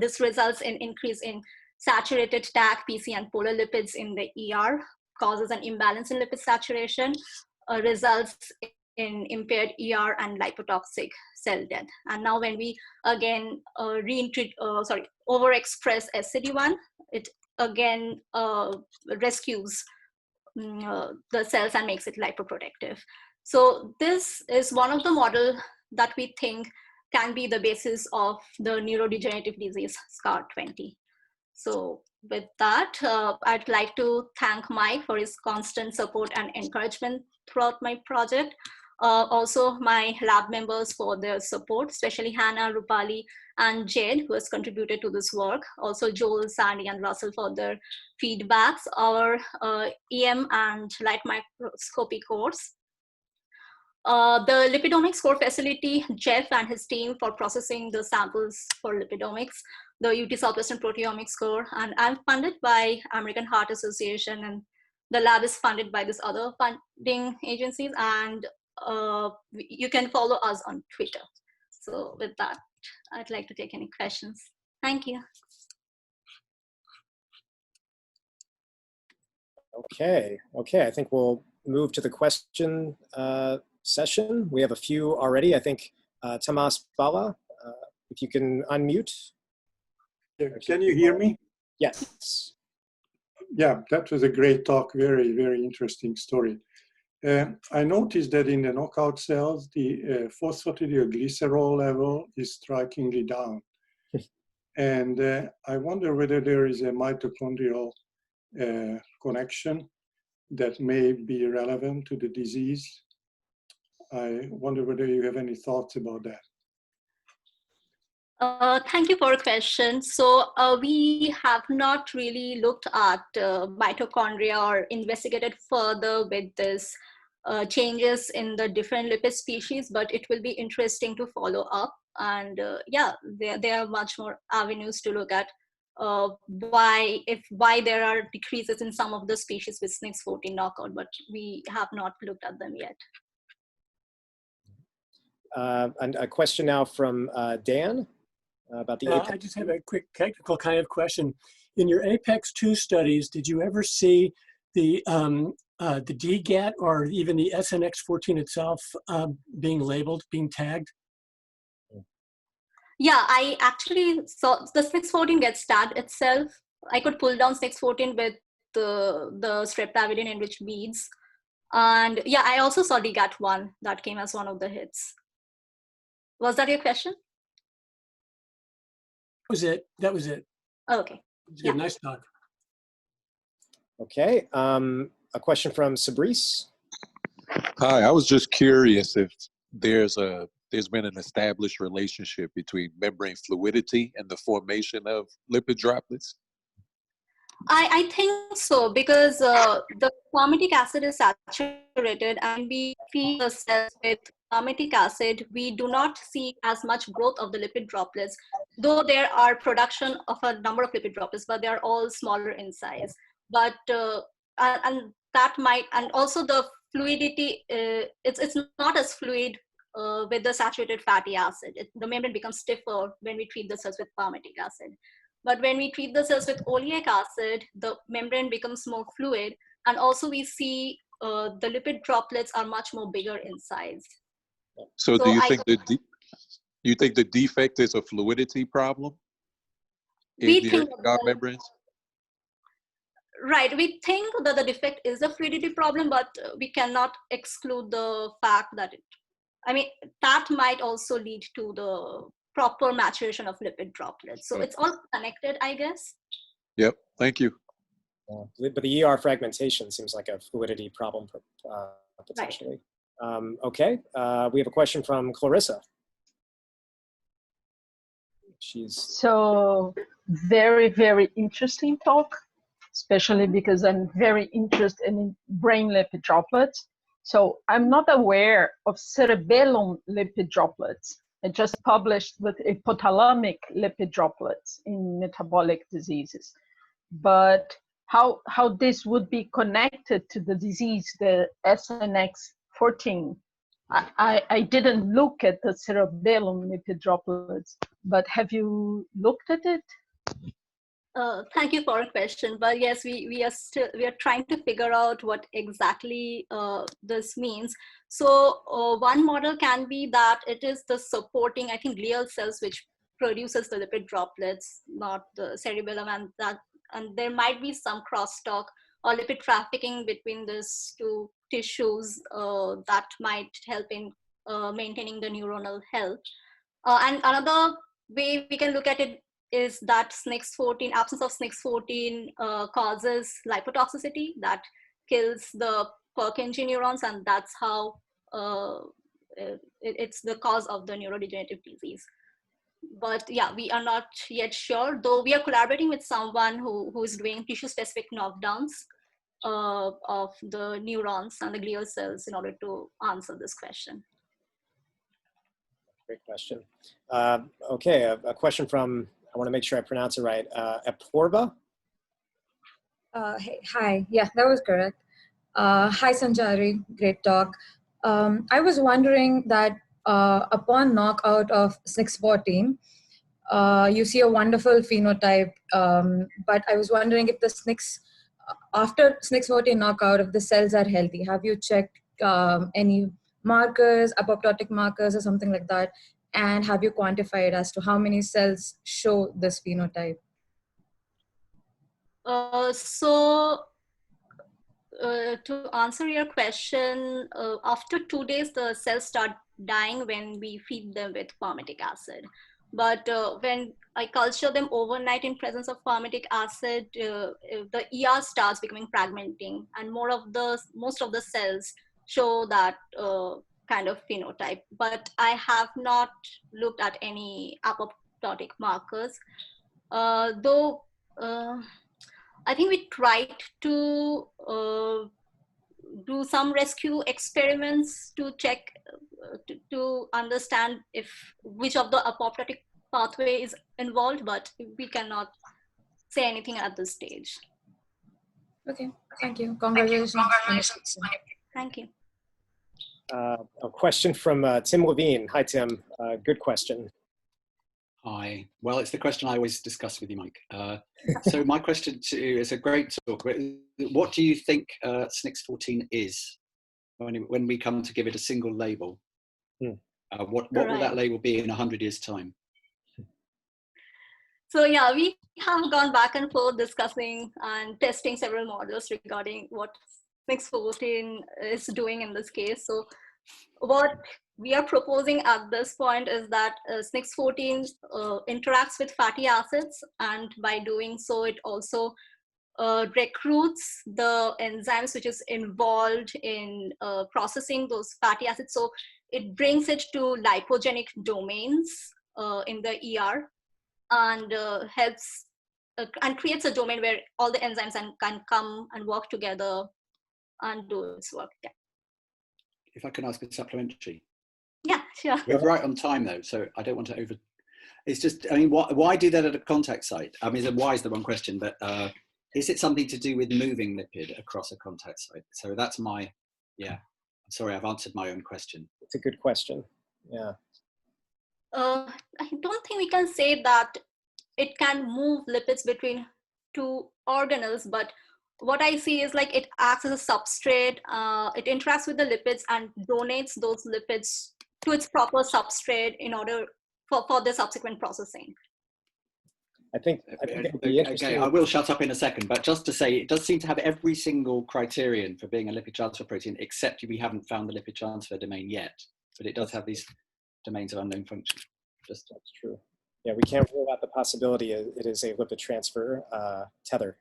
This results in increase in saturated TAC, PC, and polar lipids in the ER, causes an imbalance in lipid saturation, results in impaired ER and lipotoxic cell death. And now when we again overexpress SCD1, it again rescues the cells and makes it lipoprotective. So this is one of the model that we think can be the basis of the neurodegenerative disease SCAR20. So with that, I'd like to thank Mike for his constant support and encouragement throughout my project. Also my lab members for their support, especially Hannah, Rupali, and Jed, who has contributed to this work. Also Joel, Sandy, and Russell for their feedbacks. Our EM and light microscopy course. The lipidomics core facility, Jeff and his team for processing the samples for lipidomics, the UT Southwestern proteomics core, and I'm funded by American Heart Association, and the lab is funded by these other funding agencies, and you can follow us on Twitter. So with that, I'd like to take any questions. Thank you. Okay, I think we'll move to the question session. We have a few already. I think Tomas Bala, if you can unmute. Can you hear me? Yes. Yeah, that was a great talk. Very, very interesting story. I noticed that in the knockout cells, the phosphatidylglycerol level is strikingly down. And I wonder whether there is a mitochondrial connection that may be relevant to the disease. I wonder whether you have any thoughts about that. Thank you for the question. So we have not really looked at mitochondria or investigated further with this changes in the different lipid species, but it will be interesting to follow up. And yeah, there are much more avenues to look at why there are decreases in some of the species with SNX14 knockout, but we have not looked at them yet. And a question now from Dan about the APEX. I just have a quick technical kind of question. In your APEX 2 studies, did you ever see the DGAT or even the SNX14 itself being labeled, being tagged? Yeah, I actually saw the SNX14 gets tagged itself. I could pull down SNX14 with the streptavidin enriched beads. And yeah, I also saw DGAT1 that came as one of the hits. Was that your question? That was it. Okay. Yeah. Nice talk. Okay. A question from Sabrice. Hi, I was just curious if there's been an established relationship between membrane fluidity and the formation of lipid droplets. I think so, because the palmitic acid is saturated, and we feed the cells with palmitic acid, we do not see as much growth of the lipid droplets, though there are production of a number of lipid droplets, but they are all smaller in size. But and that might, and also the fluidity, it's not as fluid with the saturated fatty acid. The membrane becomes stiffer when we treat the cells with palmitic acid. But when we treat the cells with oleic acid, the membrane becomes more fluid. And also we see the lipid droplets are much more bigger in size. So do you think you think the defect is a fluidity problem in your membranes? Right, we think that the defect is a fluidity problem, but we cannot exclude the fact that that might also lead to the proper maturation of lipid droplets. So it's all connected, I guess. Yep, thank you. But the ER fragmentation seems like a fluidity problem potentially. Right. Okay, we have a question from Clarissa. So very, very interesting talk, especially because I'm very interested in brain lipid droplets. So I'm not aware of cerebellum lipid droplets. I just published with hypothalamic lipid droplets in metabolic diseases. But how this would be connected to the disease, the SNX14. I didn't look at the cerebellum lipid droplets, but have you looked at it? Thank you for your question. But yes, we are trying to figure out what exactly this means. So one model can be that it is the supporting, I think, glial cells which produces the lipid droplets, not the cerebellum, and there might be some crosstalk or lipid trafficking between these two tissues that might help in maintaining the neuronal health. And another way we can look at it is that SNX14, absence of SNX14 causes lipotoxicity that kills the Purkinje neurons, and that's how it's the cause of the neurodegenerative disease. But yeah, we are not yet sure, though we are collaborating with someone who is doing tissue-specific knockdowns of the neurons and the glial cells in order to answer this question. Great question. Okay, a question from, I want to make sure I pronounce it right, Apoorva? Hey, hi, yeah, that was correct. Hi, Sanchari, great talk. I was wondering that upon knockout of SNX14, you see a wonderful phenotype, but I was wondering if the after SNX14 knockout, if the cells are healthy. Have you checked any markers, apoptotic markers or something like that? And have you quantified as to how many cells show this phenotype? To answer your question, after 2 days, the cells start dying when we feed them with palmitic acid. But when I culture them overnight in presence of palmitic acid, the ER starts becoming fragmenting, and most of the cells show that kind of phenotype. But I have not looked at any apoptotic markers, though. I think we tried to do some rescue experiments to check, to understand which of the apoptotic pathway is involved, but we cannot say anything at this stage. Okay, thank you. Congratulations. Thank you. A question from Tim Levine. Hi, Tim. Good question. Hi. Well, it's the question I always discuss with you, Mike. So my question to you is a great talk. What do you think SNX14 is when we come to give it a single label? What will that label be in 100 years' time? So yeah, we have gone back and forth discussing and testing several models regarding what SNX14 is doing in this case. So what we are proposing at this point is that SNX14 interacts with fatty acids, and by doing so, it also recruits the enzymes which is involved in processing those fatty acids. So it brings it to lipogenic domains in the ER, and helps and creates a domain where all the enzymes can come and work together and do its work. Yeah. If I can ask a supplementary. Yeah, sure. We're right on time though, so I don't want to over. It's just, I mean, why do that at a contact site? I mean, why is the wrong question, but is it something to do with moving lipid across a contact site? So that's my, yeah. Sorry, I've answered my own question. It's a good question. Yeah. I don't think we can say that it can move lipids between two organelles, but what I see is like it acts as a substrate. It interacts with the lipids and donates those lipids to its proper substrate in order for the subsequent processing. I think it would be interesting. Okay, I will shut up in a second, but just to say, it does seem to have every single criterion for being a lipid transfer protein, except we haven't found the lipid transfer domain yet. But it does have these domains of unknown function. Just that's true. Yeah, we can't rule out the possibility it is a lipid transfer tether.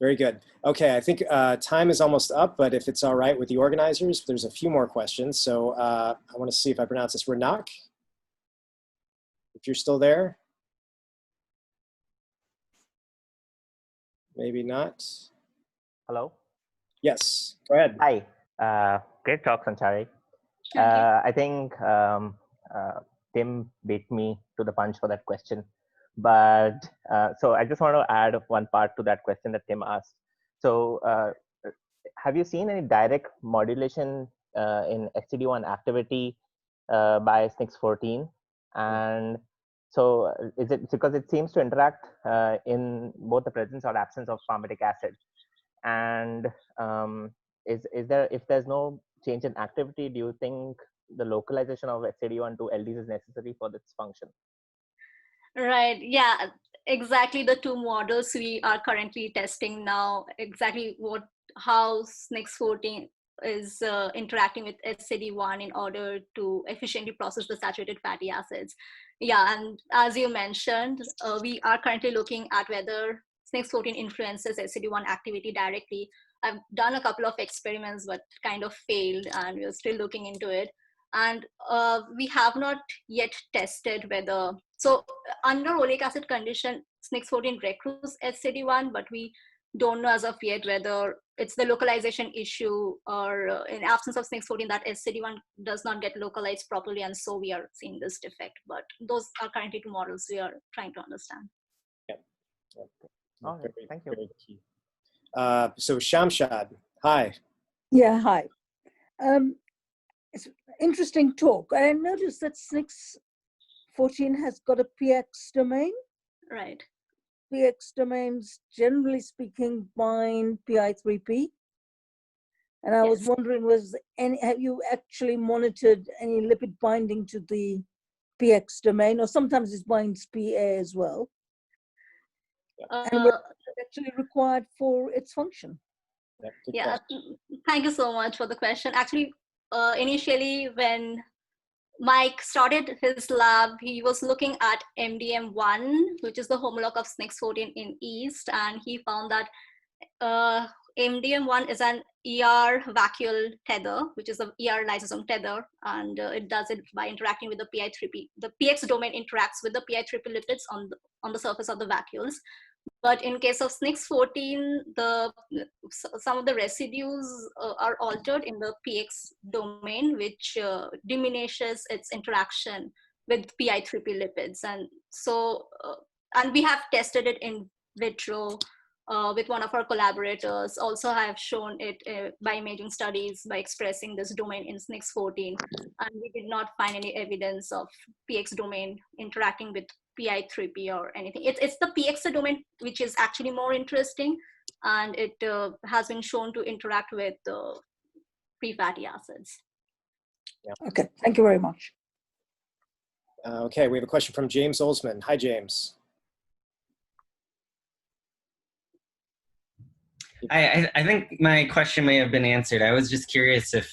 Very good. Okay, I think time is almost up, but if it's all right with the organizers, there's a few more questions. So I want to see if I pronounce this. Ranak, if you're still there. Maybe not. Hello? Yes, go ahead. Hi, great talk, Sanchari. I think Tim beat me to the punch for that question. But so I just want to add one part to that question that Tim asked. So have you seen any direct modulation in SCD1 activity by SNX14? And so is it because it seems to interact in both the presence or absence of palmitic acid? And is there, if there's no change in activity, do you think the localization of SCD1 to LDs is necessary for this function? Right, yeah, exactly the two models we are currently testing now, exactly how SNX14 is interacting with SCD1 in order to efficiently process the saturated fatty acids. Yeah, and as you mentioned, we are currently looking at whether SNX14 influences SCD1 activity directly. I've done a couple of experiments, but kind of failed, and we're still looking into it. And we have not yet tested whether, so under oleic acid condition, SNX14 recruits SCD1, but we don't know as of yet whether it's the localization issue or in absence of SNX14 that SCD1 does not get localized properly, and so we are seeing this defect. But those are currently two models we are trying to understand. Yeah. Oh, thank you. Very key. So Shamshad, hi. Yeah, hi. It's an interesting talk. I noticed that SNX14 has got a PX domain. Right. PX domains, generally speaking, bind PI3P. And I was wondering, have you actually monitored any lipid binding to the PX domain, or sometimes it binds PA as well? And whether it's actually required for its function? Yeah, thank you so much for the question. Actually, initially when Mike started his lab, he was looking at MDM1, which is the homolog of SNX14 in yeast, and he found that MDM1 is an ER vacuole tether, which is an ER lysosome tether, and it does it by interacting with the PI3P. The PX domain interacts with the PI3P lipids on the surface of the vacuoles. But in case of SNX14, some of the residues are altered in the PX domain, which diminishes its interaction with PI3P lipids. And so, and we have tested it in vitro with one of our collaborators. Also, I have shown it by imaging studies by expressing this domain in SNX14. And we did not find any evidence of PX domain interacting with PI3P or anything. It's the PX domain which is actually more interesting, and it has been shown to interact with free fatty acids. Yeah. Okay, thank you very much. Okay, we have a question from James Olsman. Hi, James. I think my question may have been answered. I was just curious if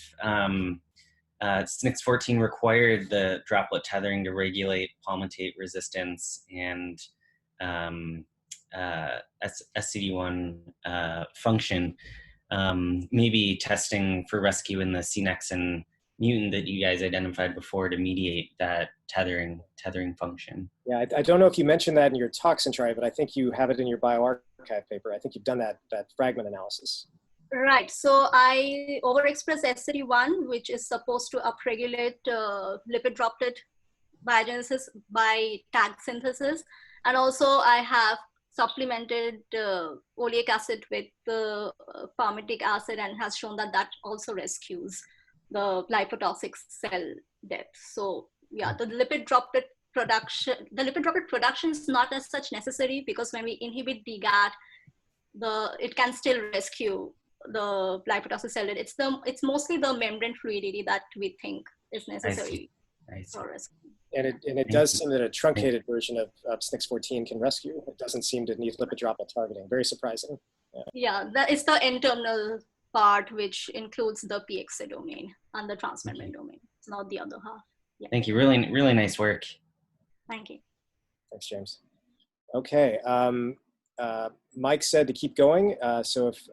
SNX14 required the droplet tethering to regulate palmitate resistance and SCD1 function. Maybe testing for rescue in the CNexin mutant that you guys identified before to mediate that tethering function. Yeah, I don't know if you mentioned that in your talk, Sanchari, but I think you have it in your bioarchive paper. I think you've done that fragment analysis. Right, so I overexpress SCD1, which is supposed to upregulate lipid droplet biogenesis by tag synthesis. And also I have supplemented oleic acid with palmitic acid and has shown that that also rescues the lipotoxic cell death. So yeah, the lipid droplet lipid droplet production is not as such necessary, because when we inhibit DGAT, it can still rescue the lipotoxic cell death. It's mostly the membrane fluidity that we think is necessary for rescue. And it does seem that a truncated version of SNCS14 can rescue. It doesn't seem to need lipid droplet targeting. Very surprising. Yeah, that is the N-terminal part, which includes the PXA domain and the transmembrane domain. It's not the other half. Yeah. Thank you. Really, really nice work. Thank you. Thanks, James. Okay. Mike said to keep going. So if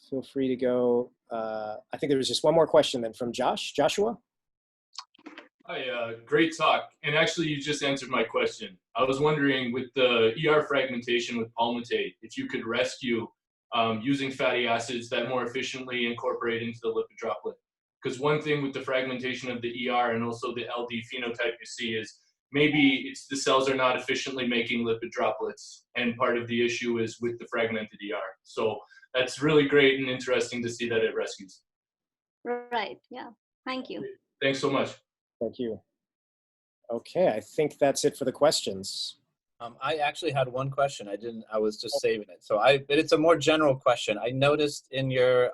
feel free to go. I think there was just one more question then from Joshua. Hi, great talk. And actually, you just answered my question. I was wondering, with the ER fragmentation with palmitate, if you could rescue using fatty acids that more efficiently incorporate into the lipid droplet. Because one thing with the fragmentation of the ER and also the LD phenotype you see is maybe it's the cells are not efficiently making lipid droplets, and part of the issue is with the fragmented ER. So that's really great and interesting to see that it rescues. Right, yeah, thank you. Thanks so much. Thank you. Okay, I think that's it for the questions. I actually had one question. I was just saving it. So it's a more general question. I noticed in your,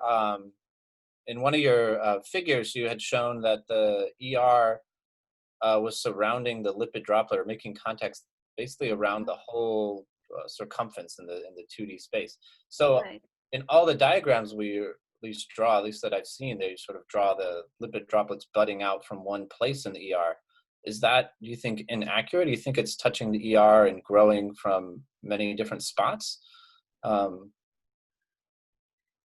in one of your figures, you had shown that the ER was surrounding the lipid droplet, or making contacts basically around the whole circumference in the 2D space. So in all the diagrams we at least that I've seen, they sort of draw the lipid droplets budding out from one place in the ER. Is that, do you think, inaccurate? Do you think it's touching the ER and growing from many different spots? So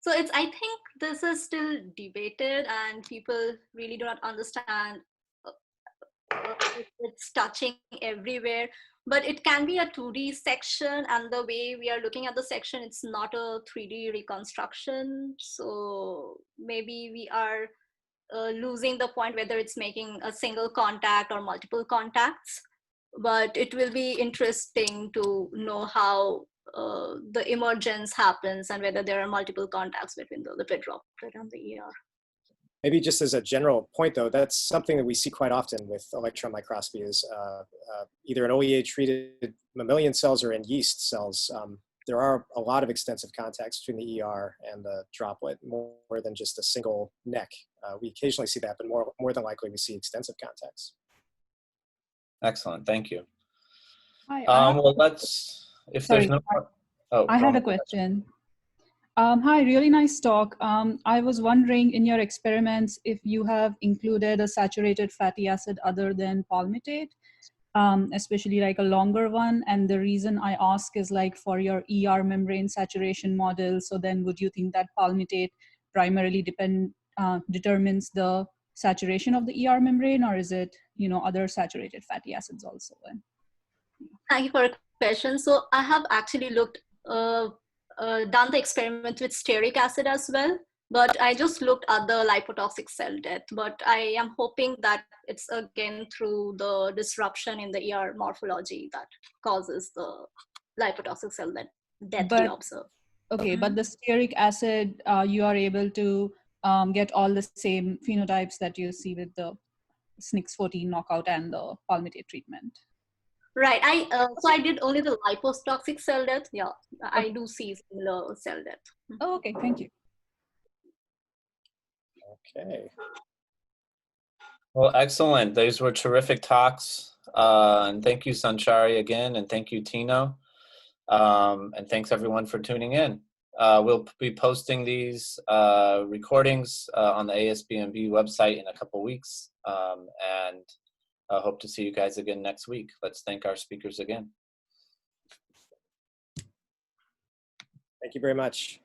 I think this is still debated, and people really do not understand it's touching everywhere. But it can be a 2D section, and the way we are looking at the section, it's not a 3D reconstruction. So maybe we are losing the point whether it's making a single contact or multiple contacts. But it will be interesting to know how the emergence happens and whether there are multiple contacts between the lipid droplet and the ER. Maybe just as a general point, though, that's something that we see quite often with electron microscopy is either in OEA-treated mammalian cells or in yeast cells. There are a lot of extensive contacts between the ER and the droplet, more than just a single neck. We occasionally see that, but more than likely we see extensive contacts. Excellent, thank you. Hi, well, let's, if there's no, I had a question. Hi, really nice talk. I was wondering, in your experiments, if you have included a saturated fatty acid other than palmitate, especially like a longer one. And the reason I ask is like for your ER membrane saturation model. So then would you think that palmitate primarily determines the saturation of the ER membrane, or is it, other saturated fatty acids also? Thank you for a question. So I have actually done the experiment with stearic acid as well, but I just looked at the lipotoxic cell death. But I am hoping that it's again through the disruption in the ER morphology that causes the lipotoxic cell death we observe. Okay, but the stearic acid, you are able to get all the same phenotypes that you see with the SNCS14 knockout and the palmitate treatment. Right. So I did only the lipotoxic cell death. Yeah, I do see similar cell death. Oh, okay. Thank you. Okay. Well, excellent. Those were terrific talks. And thank you, Sanchari, again, and thank you, Tino. And thanks everyone for tuning in. We'll be posting these recordings on the ASBMB website in a couple weeks. And I hope to see you guys again next week. Let's thank our speakers again. Thank you very much.